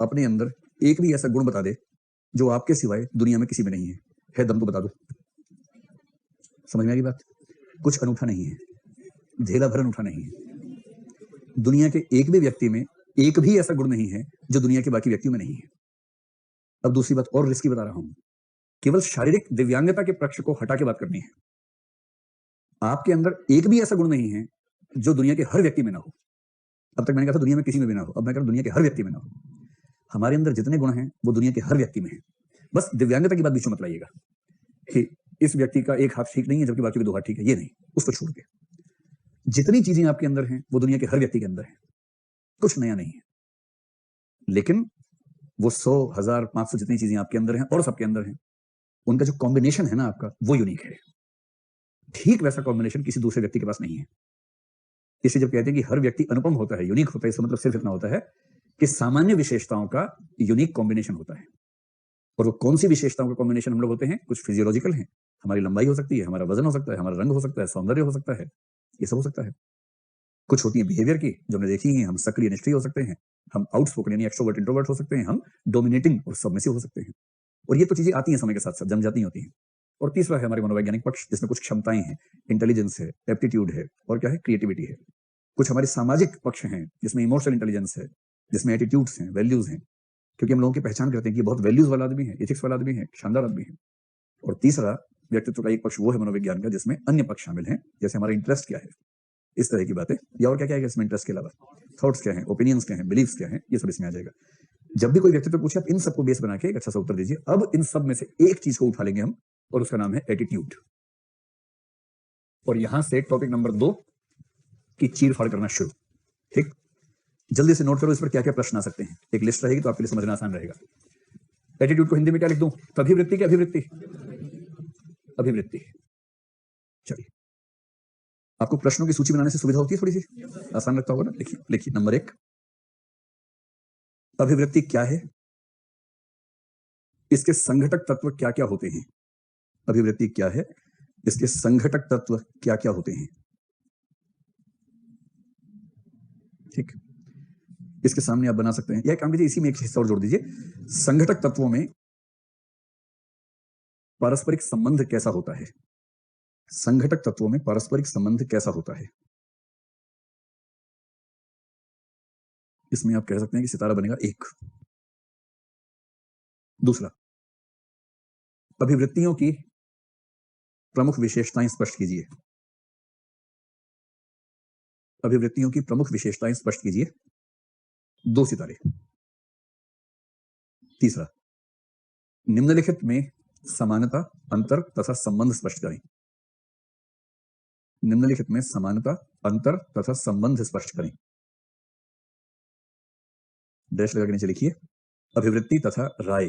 A: अपने अंदर एक भी ऐसा गुण बता दे जो आपके सिवाय दुनिया में किसी में नहीं है दम तो बता दो। समझ में आ गई बात? कुछ अनूठा नहीं है, ढेला भर अनूठा नहीं है। दुनिया के एक भी व्यक्ति में एक भी ऐसा गुण नहीं है जो दुनिया के बाकी व्यक्तियों में नहीं है। अब दूसरी बात और रिस्की बता रहा हूं, केवल शारीरिक दिव्यांगता के पक्ष को हटा के बात करनी है। आपके अंदर एक भी ऐसा गुण नहीं है जो दुनिया के हर व्यक्ति में ना हो। अब तक मैंने कहा था दुनिया में किसी में भी ना हो, अब मैं कह रहा हूं दुनिया के हर व्यक्ति में ना हो। हमारे अंदर जितने गुण हैं वो दुनिया के हर व्यक्ति में है। बस दिव्यांगता की बात बीच में मत लाइएगा कि इस व्यक्ति का एक हाथ ठीक नहीं है जबकि बाकी के 2 हाथ ठीक है, ये नहीं, उसको छोड़ के जितनी चीजें आपके अंदर हैं वो दुनिया के हर व्यक्ति के अंदर है, कुछ नया नहीं है। लेकिन वो 100, 1000, 500 जितनी चीजें आपके अंदर हैं और सबके अंदर हैं, उनका जो कॉम्बिनेशन है ना आपका, वो यूनिक है। ठीक वैसा कॉम्बिनेशन किसी दूसरे व्यक्ति के पास नहीं है। इसलिए जब कहते हैं कि हर व्यक्ति अनुपम होता है, यूनिक होता है, इसका मतलब सिर्फ इतना होता है कि सामान्य विशेषताओं का यूनिक कॉम्बिनेशन होता है। और वो कौन सी विशेषताओं का कॉम्बिनेशन हम लोग होते हैं? कुछ फिजियोलॉजिकल है, हमारी लंबाई हो सकती है, हमारा वजन हो सकता है, हमारा रंग हो सकता है, सौंदर्य हो सकता है, ये सब हो सकता है। कुछ होती है बिहेवियर की जो हमने देखी है, हम सक्रिय निष्क्रिय हो सकते हैं, हम आउटस्पोकन यानी एक्सट्रोवर्ट इंट्रोवर्ट हो सकते हैं, हम डोमिनेटिंग और सबमिसिव हो सकते हैं। और ये तो चीजें आती हैं समय के साथ साथ, जम जाती होती हैं। और तीसरा है हमारे मनोवैज्ञानिक पक्ष, जिसमें कुछ क्षमताएं हैं, इंटेलिजेंस है, एप्टीट्यूड है, और क्या है, क्रिएटिविटी है। कुछ हमारे सामाजिक पक्ष हैं, जिसमें इमोशनल इंटेलिजेंस है, जिसमें एटीट्यूड्स हैं, वैल्यूज हैं, क्योंकि हम लोगों की पहचान करते हैं कि बहुत वैल्यूज वाला आदमी है, एथिक्स वाला आदमी है, शानदार आदमी है। और तीसरा व्यक्तित्व का एक पक्ष वो है मनोविज्ञान का, जिसमें अन्य पक्ष शामिल हैं, जैसे हमारा इंटरेस्ट क्या है, इस तरह की बातें, या और क्या क्या है इसमें इंटरेस्ट के अलावा, थॉट्स क्या है, ओपिनियंस क्या है, बिलीव्स क्या है, ये सब इसमें आ जाएगा। जब भी कोई व्यक्तित्व पूछे, आप इन सबको बेस बना के एक अच्छा सा उत्तर दीजिए। अब इन सब में से एक चीज को उठा लेंगे हम, और उसका नाम है एटीट्यूड। और यहां से टॉपिक नंबर 2 की चीर फाड़ करना शुरू। ठीक, जल्दी से नोट करो इस पर क्या क्या प्रश्न आ सकते हैं, एक लिस्ट रहेगी तो आपके लिए समझना आसान रहेगा। एटीट्यूड को हिंदी में क्या लिख दूं, तभिवृत्ति की अभिवृत्ति, अभिवृत्ति। चलिए, आपको प्रश्नों की सूची बनाने से सुविधा होती है, थोड़ी सी आसान लगता होगा ना। लिखिए लिखिए, नंबर 1, अभिवृत्ति क्या है, इसके संघटक तत्व क्या क्या होते हैं। अभिवृत्ति क्या है, इसके संघटक तत्व क्या क्या होते हैं। ठीक, इसके सामने आप बना सकते हैं, यह काम कीजिए, इसी में एक हिस्सा और जोड़ दीजिए। संघटक तत्वों में पारस्परिक संबंध कैसा होता है, संघटक तत्वों में पारस्परिक संबंध कैसा होता है। इसमें आप कह सकते हैं कि सितारा बनेगा 1। दूसरा, अभिवृत्तियों की प्रमुख विशेषताएं स्पष्ट कीजिए, अभिवृत्तियों की प्रमुख विशेषताएं स्पष्ट कीजिए, 2 सितारे। तीसरा, निम्नलिखित में समानता, अंतर तथा संबंध स्पष्ट करें, निम्नलिखित में समानता, अंतर तथा संबंध स्पष्ट करें। डैश लगा के नीचे लिखिए, अभिवृत्ति तथा राय।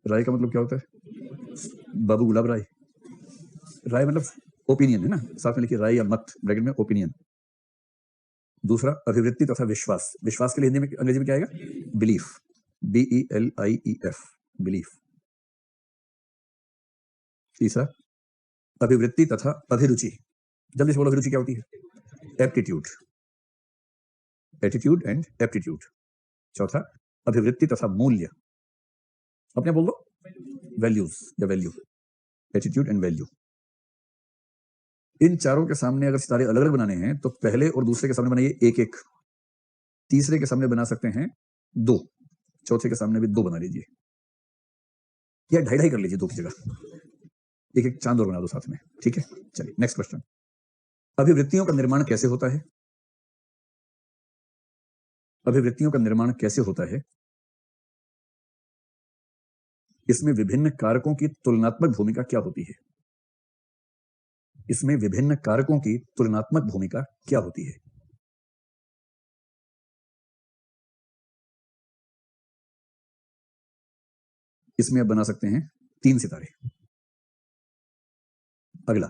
A: राय का मतलब क्या होता है, बाबू गुलाब राय। राय मतलब ओपिनियन है ना, साथ में लिखिए राय या मत, ब्रैकेट में ओपिनियन। दूसरा, अभिवृत्ति तथा विश्वास, विश्वास के लिए हिंदी में अंग्रेजी में क्या आएगा, बिलीफ, BELIEF, बिलीफ। तीसरा, अभिवृत्ति तथा अभिरुचि, जल्दी से बोलो अभिरुचि क्या होती है, एप्टीट्यूड, एटीट्यूड एंड एप्टीट्यूड। चौथा, अभिवृत्ति तथा मूल्य, अपने बोल दो, वैल्यूज या वैल्यू, एटीट्यूड एंड वैल्यू। इन चारों के सामने अगर सितारे अलग अलग बनाने हैं तो पहले और दूसरे के सामने बनाइए 1-1, तीसरे के सामने बना सकते हैं 2, चौथे के सामने भी 2 बना लीजिए, या 2.5 कर लीजिए, 2 की जगह एक एक चांद और बना दो साथ में। ठीक है, चलिए नेक्स्ट क्वेश्चन। अभिवृत्तियों का निर्माण कैसे होता है, अभिवृत्तियों का निर्माण कैसे होता है, इसमें विभिन्न कारकों की तुलनात्मक भूमिका क्या होती है, इसमें विभिन्न कारकों की तुलनात्मक भूमिका क्या होती है। इसमें आप बना सकते हैं 3 सितारे। अगला,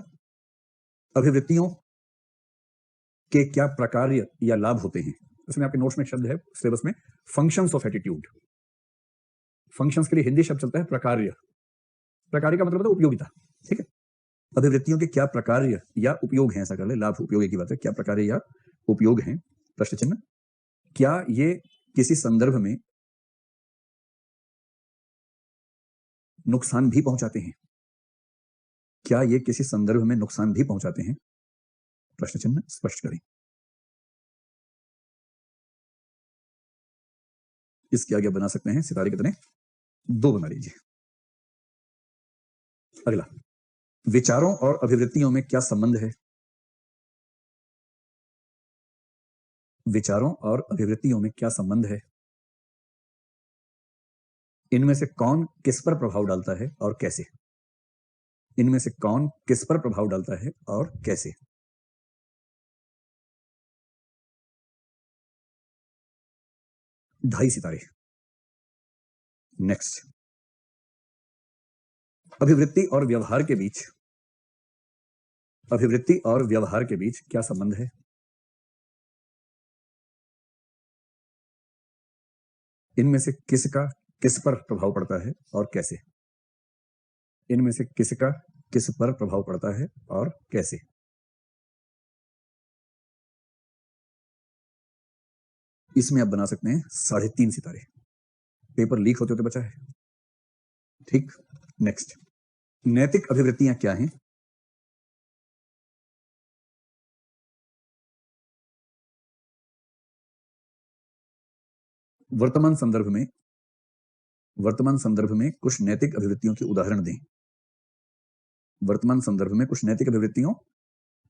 A: अभिवृत्तियों के क्या प्रकार्य या लाभ होते हैं। इसमें आपके नोट्स में शब्द है सिलेबस में, फंक्शंस ऑफ एटीट्यूड। फंक्शंस के लिए हिंदी शब्द चलता है प्रकार्य, प्रकार्य का मतलब होता है उपयोगिता। ठीक है, अभिवृत्तियों के क्या प्रकार्य या उपयोग हैं, ऐसा कर ले, लाभ उपयोग की बात है, क्या प्रकार्य या उपयोग हैं, प्रश्न चिन्ह। क्या ये किसी संदर्भ में नुकसान भी पहुंचाते हैं, क्या ये किसी संदर्भ में नुकसान भी पहुंचाते हैं, प्रश्न चिन्ह स्पष्ट करें। इसके आगे बना सकते हैं सितारे कितने, 2 बना लीजिए। अगला, विचारों और अभिवृत्तियों में क्या संबंध है, विचारों और अभिवृत्तियों में क्या संबंध है, इनमें से कौन किस पर प्रभाव डालता है और कैसे, इनमें से कौन किस पर प्रभाव डालता है और कैसे। 2.5 सितारे। नेक्स्ट, अभिवृत्ति और व्यवहार के बीच, अभिवृत्ति और व्यवहार के बीच क्या संबंध है, इनमें से किसका किस पर प्रभाव पड़ता है और कैसे, इनमें से किसका किस पर प्रभाव पड़ता है और कैसे। इसमें आप बना सकते हैं 3.5 सितारे। पेपर लीक होते होते बचा है। ठीक, नेक्स्ट, नैतिक अभिवृत्तियां क्या हैं? वर्तमान संदर्भ में कुछ नैतिक अभिवृत्तियों के उदाहरण दें। वर्तमान संदर्भ में कुछ नैतिक अभिवृत्तियों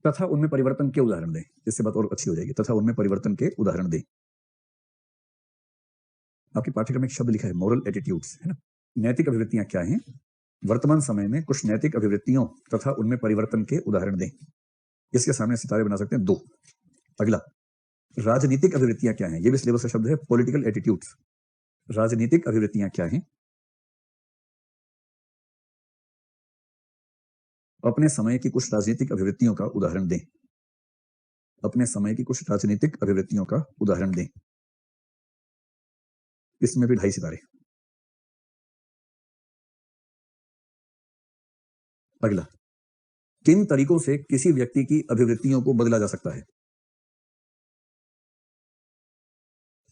A: तथा उनमें परिवर्तन के उदाहरण दें। इससे बात और अच्छी हो जाएगी। तथा उनमें परिवर्तन के उदाहरण दें। आपके पाठ्यक्रम में एक शब्द लिखा है मोरल एटीट्यूड्स, है ना। नैतिक अभिवृत्तियां क्या हैं? वर्तमान समय में कुछ नैतिक अभिवृत्तियों तथा उनमें परिवर्तन के उदाहरण दें। इसके सामने सितारे बना सकते हैं 2। अगला, राजनीतिक अभिवृत्तियां क्या हैं? यह भी सिलेबस का शब्द है, पॉलिटिकल एटीट्यूड्स। राजनीतिक अभिवृत्तियां क्या हैं? अपने समय की कुछ राजनीतिक अभिवृत्तियों का उदाहरण दें। अपने समय की कुछ राजनीतिक अभिवृत्तियों का उदाहरण दें। इसमें भी 2.5 सितारे। अगला, किन तरीकों से किसी व्यक्ति की अभिवृत्तियों को बदला जा सकता है?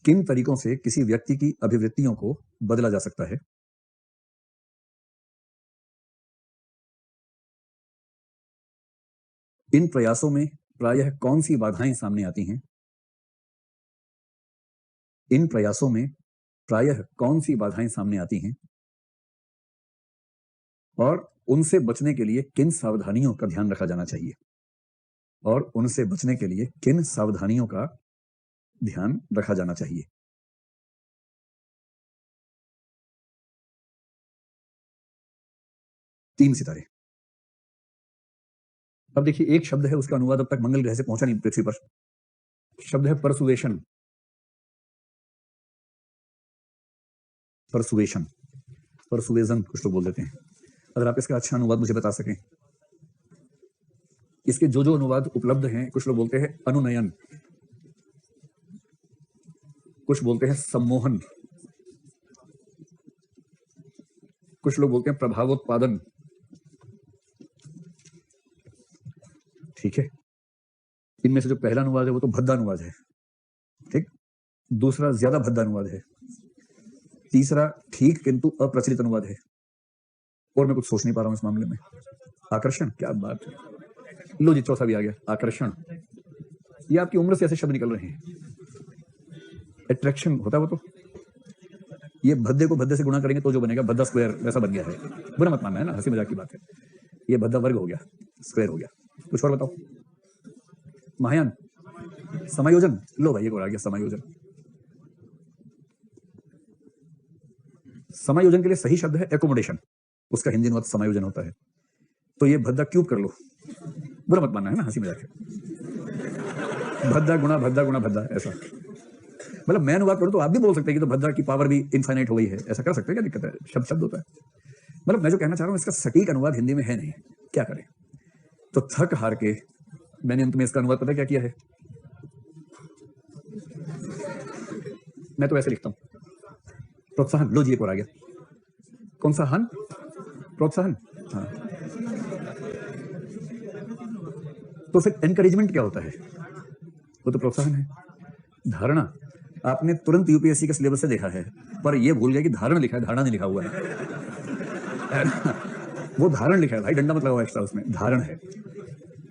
A: किन तरीकों से किसी व्यक्ति की अभिवृत्तियों को बदला जा सकता है? इन प्रयासों में प्रायः कौन सी बाधाएं सामने आती हैं? इन प्रयासों में प्रायः कौन सी बाधाएं सामने आती हैं? और उनसे बचने के लिए किन सावधानियों का ध्यान रखा जाना चाहिए? और उनसे बचने के लिए किन सावधानियों का ध्यान रखा जाना चाहिए? तीन सितारे। अब देखिए, एक शब्द है, उसका अनुवाद अब तक मंगल ग्रह से पहुंचा नहीं पृथ्वी पर। शब्द है परसुएशन। परसुएशन, परसुएजन कुछ लोग बोल देते हैं। अगर आप इसका अच्छा अनुवाद मुझे बता सकें। इसके जो अनुवाद उपलब्ध हैं, कुछ लोग बोलते हैं अनुनयन, कुछ बोलते हैं सम्मोहन, कुछ लोग बोलते हैं प्रभावोत्पादन। ठीक है, इनमें से जो पहला अनुवाद है वो तो भद्दा अनुवाद है। ठीक, दूसरा ज्यादा भद्दा अनुवाद है। तीसरा ठीक किंतु अप्रचलित अनुवाद है। और मैं कुछ सोच नहीं पा रहा हूं इस मामले में। आकर्षण, क्या बात है। लो जी, चौथा भी आ गया, आकर्षण। ये आपकी उम्र से ऐसे शब्द निकल रहे हैं। अट्रैक्शन होता है वो तो। ये भद्दे को भद्दे से गुणा करेंगे तो जो बनेगा भद्दा स्क्वायर, वैसा बन गया है। बुरा मत मानना, है ना, हंसी मजाक की बात है। ये भद्दा वर्ग हो गया, स्क्वायर हो गया। कुछ और बताओ। महायान, समायोजन। लो भाई, एक और आ गया, समायोजन। समायोजन के लिए सही शब्द है एकोमोडेशन। उसका हिंदी अनुवाद समायोजन होता है। तो ये भद्दा क्यूब कर लो। बुरा मत मानना, है ना, हंसी मजाक है। भद्दा गुणा भद्दा, ऐसा। मतलब मैं अनुवाद करूं तो आप भी बोल सकते हैं कि तो भद्दा की पावर भी इनफाइनाइट हो गई है। ऐसा कर सकते हैं, क्या दिक्कत है? शब्द होता है। मतलब मैं जो कहना चाह रहा हूं, इसका सटीक अनुवाद हिंदी में है नहीं। क्या करें? तो थक हार के मैंने अंत में इसका अनुवाद पता क्या किया है? मैं तो ऐसे लिखता हूं, प्रोत्साहन। लो जी, एक और आ गया। कौन सा हन? प्रोत्साहन। हाँ। तो फिर एनकरेजमेंट क्या होता है? वो तो प्रोत्साहन है। धारणा, आपने तुरंत यूपीएससी के सिलेबस से देखा है, पर ये भूल गया कि धारण लिखा है, धारणा नहीं लिखा हुआ है। वो धारण लिखा है भाई, डंडा मत लगाओ एक्स्ट्रा उसमें, धारण है।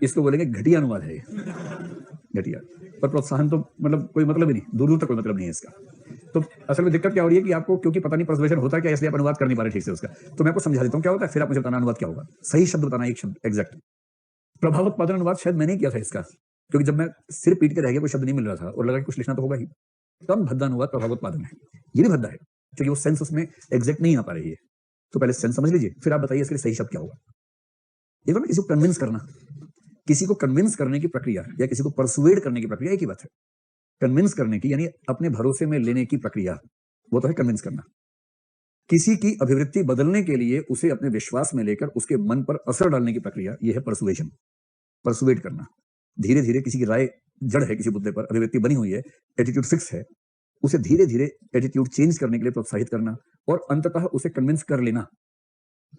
A: इसको बोलेंगे घटिया अनुवाद है, घटिया। पर प्रोत्साहन तो मतलब कोई मतलब ही नहीं, दूर दूर तक कोई मतलब नहीं है इसका। तो असल में दिक्कत क्या हो रही है कि आपको क्योंकि पता नहीं परसुएशन होता क्या, इसलिए आप अनुवाद कर नहीं पा रहे ठीक से उसका। तो मैं आपको समझा देता हूँ क्या होता है, फिर आप मुझे बताना अनुवाद क्या होगा। सही शब्द बताना, एक शब्द एग्जैक्ट। प्रभावोत्पादन अनुवाद शायद मैंने किया था इसका, क्योंकि जब मैं सिर पीट के रह गया, कोई शब्द नहीं मिल रहा था और लगा कि कुछ लिखना तो होगा ही। तब भद्दा अनुवाद प्रभावोत्पादन है। ये भी भद्दा है क्योंकि वो सेंस उसमें एग्जैक्ट नहीं आ पा रही है। तो पहले सेंस समझ लीजिए, फिर आप बताइए इसके लिए सही शब्द क्या होगा। ये तो किसी को कन्विंस करना, किसी को कन्विंस करने की प्रक्रिया या किसी को परसुएड करने की प्रक्रिया एक ही बात है। कन्विंस करने की यानी अपने भरोसे में लेने की प्रक्रिया, वो तो है कन्विंस करना। किसी की अभिवृत्ति बदलने के लिए उसे अपने विश्वास में लेकर उसके मन पर असर डालने की प्रक्रिया, यह है परसुएशन। परसुएड करना, धीरे धीरे किसी की राय जड़ है, किसी मुद्दे पर अभिव्यक्ति बनी हुई है, एटीट्यूड फिक्स है, उसे धीरे धीरे एटीट्यूड चेंज करने के लिए प्रोत्साहित करना और अंततः उसे कन्विंस कर लेना।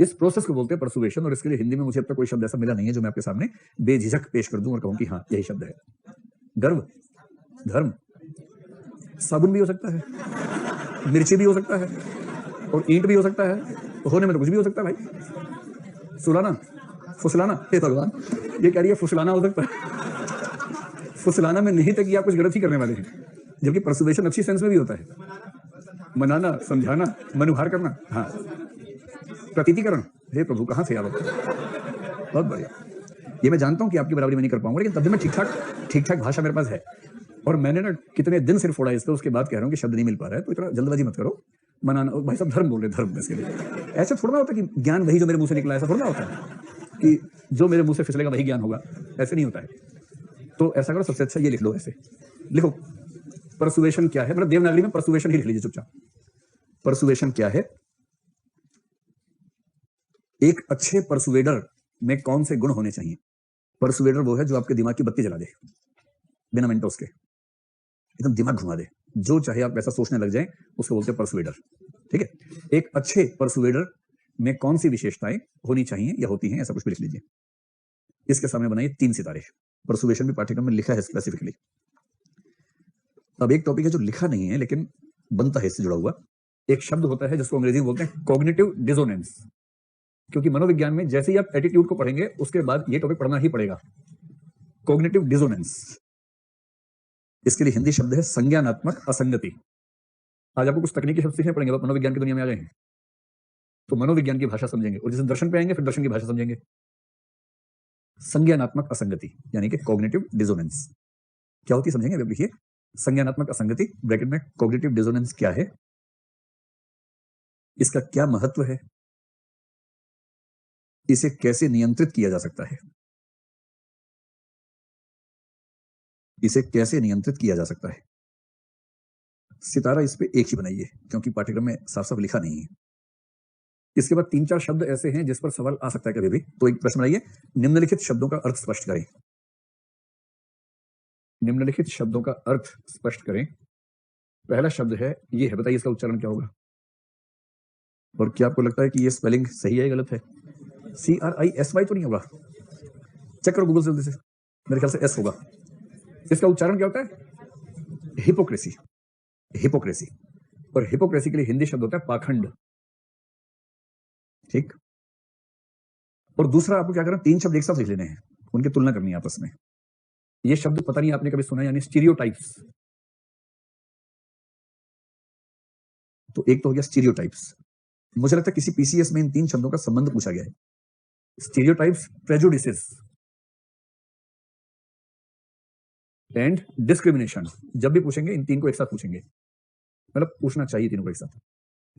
A: इस प्रोसेस को बोलते हैं परसुएशन। और इसके लिए हिंदी में मुझे अब तक कोई शब्द ऐसा मिला नहीं है जो मैं आपके सामने बेझिझक पेश कर दूं और कहूं कि हाँ यही शब्द है। गर्व, धर्म, साबुन भी हो सकता है, मिर्ची भी हो सकता है, और ईंट भी हो सकता है, तो होने में तो कुछ भी हो सकता है भाई। सुलाना, फुसलाना, हे भगवान, ये कह रही है फुसलाना हो सकता है। फुसलाना में नहीं तक कि आप कुछ गलत ही करने वाले हैं, जबकि परसुएशन अच्छी सेंस में भी होता है, मनाना, समझाना, मनुहार करना। हाँ, प्रतीतिकरण, हे प्रभु कहाँ थे आप? बहुत बढ़िया। ये मैं जानता हूं कि आपकी बराबरी में नहीं कर पाऊंगा, लेकिन तब भी मैं ठीक ठाक भाषा मेरे पास है, और मैंने ना कितने दिन सिर्फ फोड़ा इसको, उसके बाद कह रहा हूं कि शब्द नहीं मिल पा रहा है, तो इतना जल्दबाजी मत करो। मनाना, भाई साहब धर्म बोल रहे, धर्म इसके लिए ऐसे थोड़ा ना होता कि ज्ञान वही जो मेरे मुंह से निकला, ऐसा थोड़ा ना होता है कि जो मेरे मुंह से फिसलेगा वही ज्ञान होगा, ऐसे नहीं होता है। तो ऐसा करो, सबसे अच्छा ये लिख लो, ऐसे लिखो, परसुएशन क्या है, मतलब देवनागरी में परसुएशन ही लिख लीजिए चुपचाप। परसुएशन क्या है? एक अच्छे परसुएडर में कौन से गुण होने चाहिए? परसुएडर वो है जो आपके दिमाग की बत्ती जला दे बिना मिनटों के, एकदम दिमाग घुमा दे, जो चाहे आप ऐसा सोचने लग जाए, उसको बोलते हैं परसुएडर। ठीक है, एक अच्छे परसुएडर में कौन सी विशेषताएं होनी चाहिए या होती हैं, ऐसा कुछ भी लिख लीजिए। इसके सामने बनाइए 3 सितारे। परसुएशन भी पाठ्यक्रम में लिखा है स्पेसिफिकली। अब एक टॉपिक है जो लिखा नहीं है लेकिन बनता है इससे जुड़ा हुआ, एक शब्द होता है जिसको अंग्रेजी में बोलते हैं कॉग्निटिव डिसोनेंस, क्योंकि मनोविज्ञान में जैसे ही आप एटीट्यूड को पढ़ेंगे उसके बाद ये टॉपिक पढ़ना ही पड़ेगा, कॉग्निटिव डिसोनेंस। इसके लिए हिंदी शब्द है संज्ञानात्मक असंगति। आज आपको कुछ तकनीकी शब्द सीखने पड़ेंगे, आप मनोविज्ञान की दुनिया में आ गए हैं तो मनोविज्ञान की भाषा समझेंगे, और जैसे दर्शन पे आएंगे फिर दर्शन की भाषा समझेंगे। संज्ञानात्मक असंगति यानी कि कॉग्निटिव डिसोनेंस क्या होती है समझेंगे। अब लिखिए, संज्ञानात्मक असंगति ब्रैकेट में कॉग्निटिव डिसोनेंस क्या है, इसका क्या महत्व है, इसे कैसे नियंत्रित किया जा सकता है, इसे कैसे नियंत्रित किया जा सकता है। सितारा इस पे एक ही बनाइए क्योंकि पाठ्यक्रम में साफ साफ लिखा नहीं है। इसके बाद 3-4 शब्द ऐसे हैं जिस पर सवाल आ सकता है कभी भी, तो एक प्रश्न बनाइए, निम्नलिखित शब्दों का अर्थ स्पष्ट करें। निम्नलिखित शब्दों का अर्थ स्पष्ट करें। पहला शब्द है ये है, बताइए इसका उच्चारण क्या होगा, और क्या आपको लगता है कि ये स्पेलिंग सही है या गलत है? CRISY तो नहीं होगा, चेक करो गूगल से जल्दी से, मेरे ख्याल से एस होगा। इसका उच्चारण क्या होता है? हिपोक्रेसी, हिपोक्रेसी, और हिपोक्रेसी के लिए हिंदी शब्द होता है पाखंड। ठीक, और दूसरा आपको क्या करना, 3 शब्द एक साथ लिख लेने हैं, उनकी तुलना करनी है आपस में। ये शब्द पता नहीं आपने कभी सुना, यानी स्टीरियोटाइप्स। तो एक तो हो गया स्टीरियोटाइप्स, मुझे लगता है किसी पीसीएस में इन 3 शब्दों का संबंध पूछा गया है। स्टीरियोटाइप्स, प्रेजुडिसेस एंड डिस्क्रिमिनेशन, जब भी पूछेंगे इन 3 को एक साथ पूछेंगे, मतलब पूछना चाहिए तीनों को एक साथ।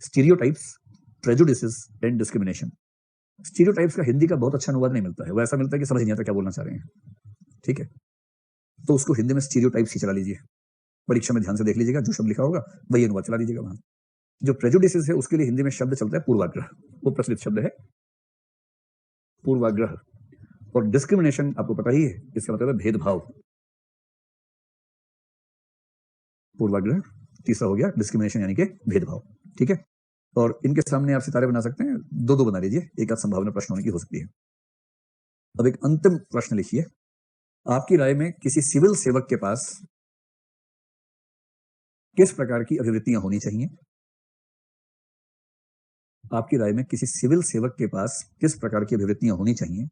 A: Stereotypes, prejudices and discrimination. Stereotypes का हिंदी का बहुत अच्छा अनुवाद नहीं मिलता है, वो ऐसा मिलता है कि समझ नहीं आता क्या बोलना चाह रहे हैं। ठीक है, तो उसको हिंदी में स्टीरियोटाइप्स ही चला लीजिए, परीक्षा में ध्यान से देख लीजिएगा, जो शब्द लिखा होगा वही अनुवाद चला दीजिएगा वहां। जो प्रेजुडिसेस है उसके लिए हिंदी में शब्द चलता है पूर्वाग्रह, वो प्रचलित शब्द है पूर्वाग्रह। और डिस्क्रिमिनेशन आपको पता ही है, इसका मतलब है भेदभाव। पूर्वाग्रह तीसरा हो गया, डिस्क्रिमिनेशन यानी कि भेदभाव। ठीक है, और इनके सामने आप सितारे बना सकते हैं, 2-2 बना लीजिए, एक आध संभावना प्रश्न होने की हो सकती है। अब एक अंतिम प्रश्न लिखिए, आपकी राय में किसी सिविल सेवक के पास किस प्रकार की अभिवृत्तियां होनी चाहिए? आपकी राय में किसी सिविल सेवक के पास किस प्रकार की अभिवृत्तियां होनी चाहिए?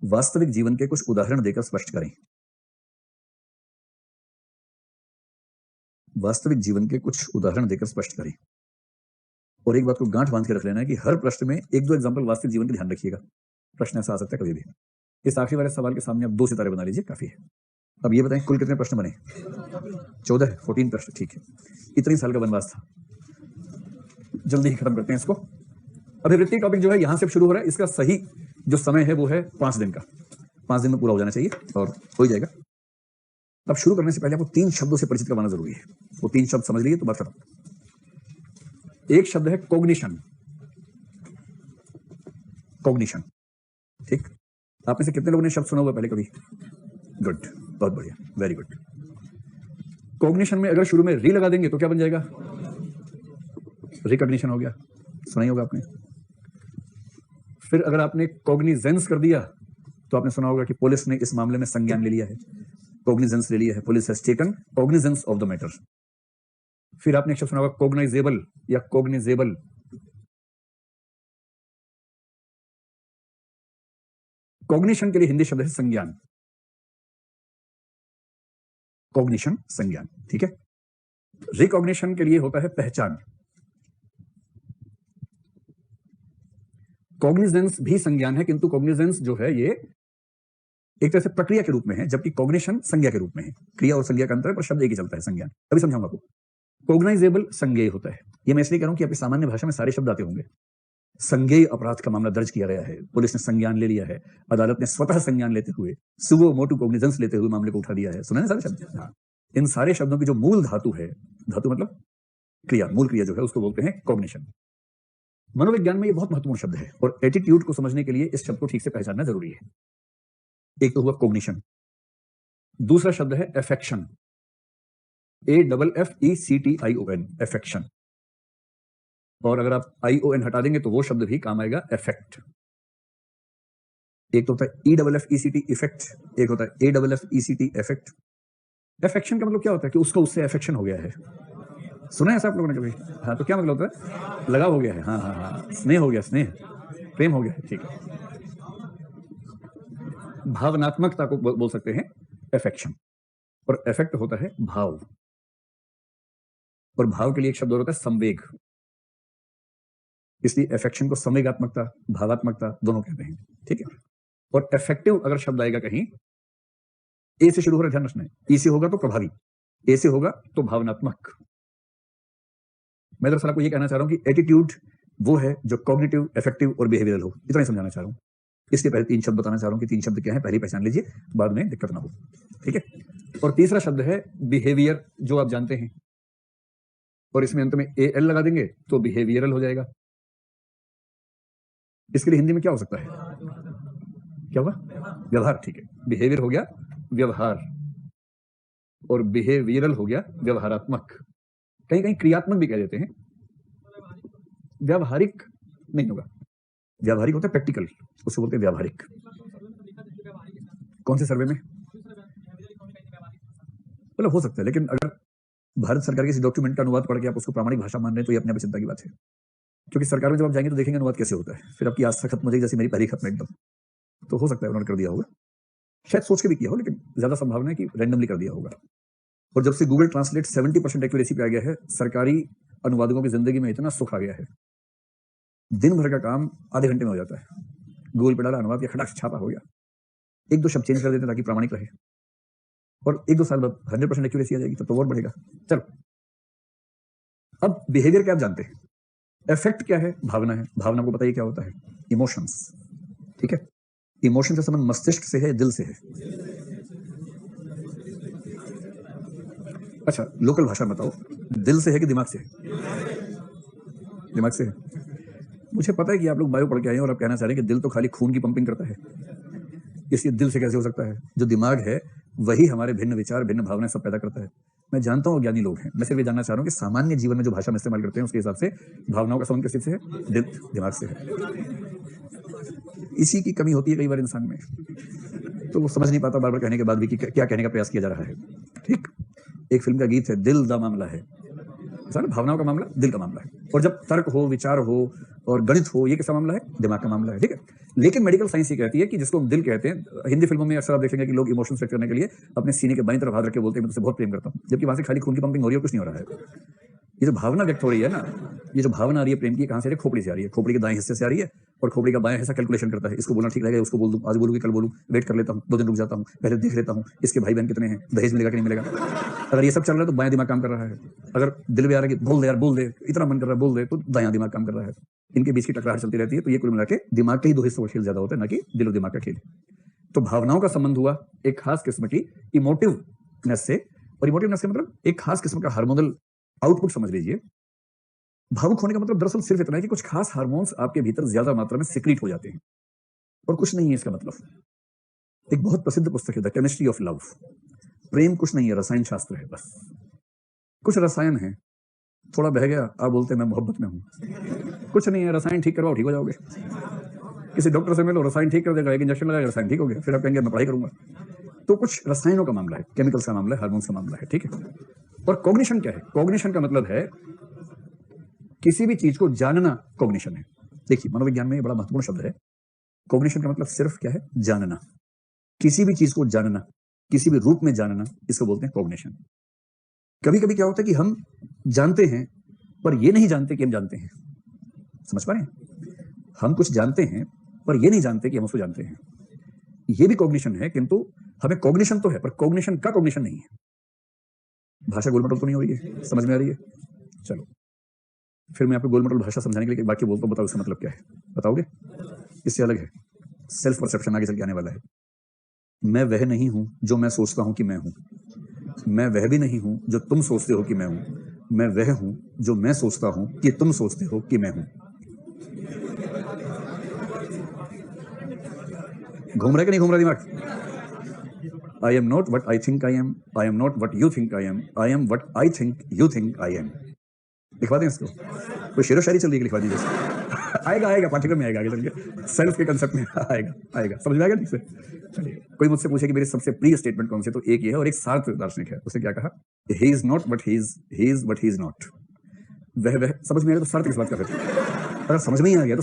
A: वास्तविक जीवन के कुछ उदाहरण देकर स्पष्ट करें। वास्तविक जीवन के कुछ उदाहरण देकर स्पष्ट करें। और एक बात को गांठ बांध के रख लेना है कि हर प्रश्न में 1-2 एग्जांपल वास्तविक जीवन के ध्यान रखिएगा, प्रश्न ऐसा आ सकता है कभी भी। इस आखिरी वाले सवाल के सामने आप 2 सितारे बना लीजिए, काफी है। अब ये बताएं कुल कितने प्रश्न बने? 14 प्रश्न, ठीक है। इतनी साल का वनवास था, जल्दी ही खत्म करते हैं इसको। अभिवृत्ति टॉपिक जो है यहां से शुरू हो रहा है, इसका सही जो समय है वो है 5 दिन का, 5 दिन में पूरा हो जाना चाहिए और हो ही जाएगा। अब शुरू करने से पहले आपको 3 शब्दों से परिचित करवाना जरूरी है, वो 3 शब्द समझ लीजिए तो बात खत्म। एक शब्द है कॉग्निशन, कॉग्निशन। ठीक, आप में से कितने लोगों ने शब्द सुना हुआ पहले कभी? गुड, बहुत बढ़िया, वेरी गुड। कॉग्निशन में अगर शुरू में री लगा देंगे तो क्या बन जाएगा? रिकॉग्निशन हो गया, सुना ही होगा आपने। फिर अगर आपने कॉग्निजेंस कर दिया तो आपने सुना होगा कि पुलिस ने इस मामले में संज्ञान ले लिया है। कॉग्निजेंस ले लिया है, police has taken cognizance of the matter. फिर आपने एक शब्द सुना होगा कॉग्नाइजेबल या कॉग्निजेबल। कॉग्निशन के लिए हिंदी शब्द है संज्ञान। कॉग्निशन संज्ञान, ठीक है। रिकॉग्निशन के लिए होता है पहचान। कॉग्निजेंस भी संज्ञान है, किंतु कॉग्निजेंस जो है ये एक तरह से प्रक्रिया के रूप में है, जबकि कॉग्निशन संज्ञा के रूप में है। क्रिया और संज्ञा का अंतर है, पर शब्द एक ही चलता है, संज्ञान। अभी समझाऊंगा आपको। कॉग्नाइजेबल संज्ञेय होता है। ये मैं इसलिए कह रहा हूं कि आपकी सामान्य भाषा में सारे शब्द आते होंगे। संज्ञेय अपराध का मामला दर्ज किया गया है, पुलिस ने संज्ञान ले लिया है, अदालत ने स्वतः संज्ञान लेते हुए सुबो मोटू कॉग्निजेंस लेते हुए मामले को उठा दिया है। सुना है सारे शब्द? हाँ। इन सारे शब्दों की जो मूल धातु है, धातु मतलब क्रिया, मूल क्रिया जो है उसको बोलते हैं कॉग्निशन। मनोविज्ञान में ये बहुत महत्वपूर्ण शब्द है और एटीट्यूड को समझने के लिए इस शब्द को ठीक से पहचानना जरूरी है। एक तो हुआ कॉग्निशन, दूसरा शब्द है एफेक्शन, AFFECTION, एफेक्शन। और अगर आप ION हटा देंगे तो वो शब्द भी काम आएगा, इफेक्ट। एक तो होता है EFFECT इफेक्ट, एक होता है AFFECT इफेक्ट। एफेक्शन का मतलब क्या होता है कि उसका उससे एफेक्शन हो गया है। सुना है ऐसा आप लोगों ने कभी? हाँ, तो क्या मतलब होता है? लगाव हो गया है। हाँ हाँ हाँ, स्नेह हो गया, स्नेह, प्रेम हो गया है, ठीक है। भावनात्मकता को बोल सकते हैं एफेक्शन, और इफेक्ट होता है भाव, और भाव के लिए एक शब्द और होता है संवेग। इसलिए एफेक्शन को संवेगात्मकता, भावात्मकता दोनों कहते हैं, ठीक है। और इफेक्टिव अगर शब्द आएगा कहीं, ए से शुरू हो रहा है, ध्यान रखना है। ई से होगा तो प्रभावी, ए से होगा तो भावनात्मक। मैं दरअसल आपको ये कहना चाह रहा हूं कि एटीट्यूड वो है जो कॉग्निटिव, इफेक्टिव और बिहेवियरल हो। इतना ही समझाना चाह रहा हूं। इसलिए पहले 3 शब्द बताना चाह रहा हूं कि 3 शब्द क्या है, पहले पहचान लीजिए, बाद में दिक्कत ना हो, ठीक है। और तीसरा शब्द है बिहेवियर, जो आप जानते हैं, और इसमें अंत में AL लगा देंगे तो बिहेवियरल हो जाएगा। इसके लिए हिंदी में क्या हो सकता है? क्या हुआ? व्यवहार, ठीक है। बिहेवियर हो गया व्यवहार, और बिहेवियरल हो गया व्यवहारात्मक। कहीं कहीं क्रियात्मक भी कह देते हैं। व्यावहारिक नहीं होगा, व्यावहारिक होता है प्रैक्टिकल, उसको बोलते हैं व्यावहारिक। कौन से सर्वे में? मतलब हो सकता है, लेकिन अगर भारत सरकार के किसी डॉक्यूमेंट का अनुवाद पढ़ के आप उसको प्रामाणिक भाषा मान रहे हैं तो ये अपने आप चिंता की बात है। क्योंकि सरकार में जब आप जाएंगे तो देखेंगे अनुवाद कैसे होता है, फिर आपकी आस्था खत्म हो जाएगी, जैसे मेरी पहली खत्म एकदम। तो हो सकता है उन्होंने कर दिया होगा, शायद सोच के भी किया हो, लेकिन ज्यादा संभावना है कि रैंडमली कर दिया होगा। और जब से गूगल ट्रांसलेट 70% एक्यूरेसी पे आ गया है, सरकारी अनुवादकों की जिंदगी में इतना सुख आ गया है, दिन भर का काम आधे घंटे में हो जाता है। गूगल पे डाला, अनुवाद किया, खटाक से छापा, हो गया। 1-2 शब्द चेंज कर देते ताकि प्रामाणिक रहे, और 1-2 साल बाद 100% एक्यूरेसी आ जाएगी, तब तो और बढ़ेगा। चलो, अब बिहेवियर क्या आप जानते हैं, इफेक्ट क्या है? भावना है। भावना को बताइए क्या होता है? इमोशंस, ठीक है। इमोशन का संबंध मस्तिष्क से है, दिल से है? अच्छा, लोकल भाषा में बताओ, दिल से है कि दिमाग से है? दिमाग से है। मुझे पता है कि आप लोग बायो पढ़ के आए हैं और आप कहना चाह रहे हैं कि दिल तो खाली खून की पंपिंग करता है, इसलिए दिल से कैसे हो सकता है? जो दिमाग है वही हमारे भिन्न विचार, भिन्न भावनाएं सब पैदा करता है। मैं जानता हूँ ज्ञानी लोग हैं, मैं सिर्फ ये जानना चाह रहा हूँ कि सामान्य जीवन में जो भाषा में इस्तेमाल करते हैं उसके हिसाब से भावनाओं का संबंध किस चीज से है? दिमाग से है। इसी की कमी होती है कई बार इंसान में, तो वो समझ नहीं पाता बार बार कहने के बाद भी कि क्या कहने का प्रयास किया जा रहा है, ठीक। एक फिल्म का गीत है, दिल दा मामला है, भावनाओं का मामला दिल का मामला है। और जब तर्क हो, विचार हो और गणित हो, ये किसका मामला है? दिमाग का मामला है, ठीक है। लेकिन मेडिकल साइंस ये कहती है कि जिसको हम दिल कहते हैं, हिंदी फिल्मों में अक्सर आप देखेंगे कि लोग इमोशंस व्यक्त करने के लिए अपने सीने के बाईं तरफ हाथ रख के बोलते हैं मैं तुझसे बहुत प्रेम करता हूं, जबकि वहां से खाली खून की पंपिंग हो रही है, कुछ नहीं हो रहा है। ये जो भावना व्यक्त हो रही है ना, ये जो भावना आ रही है प्रेम की, कहां से आ रही है? खोपड़ी से आ रही है। खोपड़ी के दाएं हिस्से से आ रही है, और खोपड़ी का बायां हिस्सा कैलकुलेशन करता है, इसको बोलना ठीक रहेगा, उसको बोल दूं, आज बोलूं कि कल बोलूं, वेट कर लेता हूं, 2 दिन रुक जाता हूं, पहले देख लेता हूं इसके भाई बहन कितने हैं, दहेज मिलेगा कि नहीं मिलेगा। अगर ये सब चल रहा है तो बायां दिमाग काम कर रहा है। अगर दिल में आ रहा है कि बोल दे यार, बोल दे, इतना मन कर रहा है बोल दे, तो दायां दिमाग काम कर रहा है। इनके बीच की टकरार चलती रहती है। तो ये कुल मिला के दिमाग के ही 2 हिस्सों का खेल ज्यादा होता है, ना कि दिल और दिमाग का खेल। तो भावनाओं का संबंध हुआ एक खास किस्म की इमोटिवनेस से, और इमोटिवनेस का मतलब एक खास किस्म का हार्मोनल आउटपुट समझ लीजिए। भावुक होने का मतलब दरअसल सिर्फ इतना है कि कुछ खास हार्मोन्स आपके भीतर ज्यादा मात्रा में सिक्रीट हो जाते हैं, और कुछ नहीं है इसका मतलब। एक बहुत प्रसिद्ध पुस्तक है द केमिस्ट्री ऑफ लव। प्रेम कुछ नहीं है, रसायन शास्त्र है बस। कुछ रसायन है, थोड़ा बह गया, आप बोलते हैं मैं मोहब्बत में हूं। कुछ नहीं है, रसायन ठीक करवाओ, ठीक हो जाओगे। किसी डॉक्टर से मिलो, रसायन ठीक कर देगा, एक इंजेक्शन लगाएगा, रसायन ठीक हो गया, फिर आप कहेंगे मैं पढ़ाई करूंगा। तो कुछ रसायनों का मामला है, केमिकल्स का मामला है, हार्मोन्स का मामला है, ठीक है। और कॉग्निशन क्या है? कॉग्निशन का मतलब है किसी भी चीज को जानना, कॉग्निशन है। देखिए मनोविज्ञान में ये बड़ा महत्वपूर्ण शब्द है। कॉग्निशन का मतलब सिर्फ क्या है? जानना। किसी भी चीज को जानना, किसी भी रूप में जानना, इसको बोलते हैं कॉग्निशन। कभी कभी क्या होता है कि हम जानते हैं पर ये नहीं जानते कि हम जानते हैं। समझ पा रहे हैं? हम कुछ जानते हैं पर ये नहीं जानते कि हम उसको जानते हैं। ये भी कॉग्निशन है, किंतु हमें कॉग्निशन तो है पर कॉग्निशन का कॉग्निशन नहीं है। भाषा गोलमटोल तो नहीं हो रही है? समझ में आ रही है? चलो फिर मैं आपको गोलमटोल भाषा समझाने के लिए एक वाक्य बोलता हूं, बताओ इसका मतलब क्या है? बताओगे? इससे अलग है, सेल्फ परसेप्शन आगे चल के आने वाला है। मैं वह नहीं हूं जो मैं सोचता हूं कि मैं हूं। मैं वह भी नहीं हूं जो तुम सोचते हो कि मैं हूं। मैं वह हूं जो मैं सोचता हूं कि तुम सोचते हो कि मैं हूं। घूम रहा है कि नहीं घूम रहा दिमाग? I am not what I think I am, I am not what you think I am what I think you think I am. लिखवा दें इसको? कोई शेरो शायरी चल रही है, लिखवा दीजिए। आएगा आएगा, पाठ्यक्रम में आएगा आगे चल के, सेल्फ के कंसेप्ट में आएगा आएगा, समझ में आएगा ठीक से? चलिए, कोई मुझसे पूछे कि मेरे सबसे प्रिय स्टेटमेंट कौन से, तो एक ये है और एक सार्थ दार्शनिक है। उसने क्या कहा? He is not what he is what he is not. वह समझ में आएगा तो सार्थ किस बात का? फिर अगर समझ में ही आ गया तो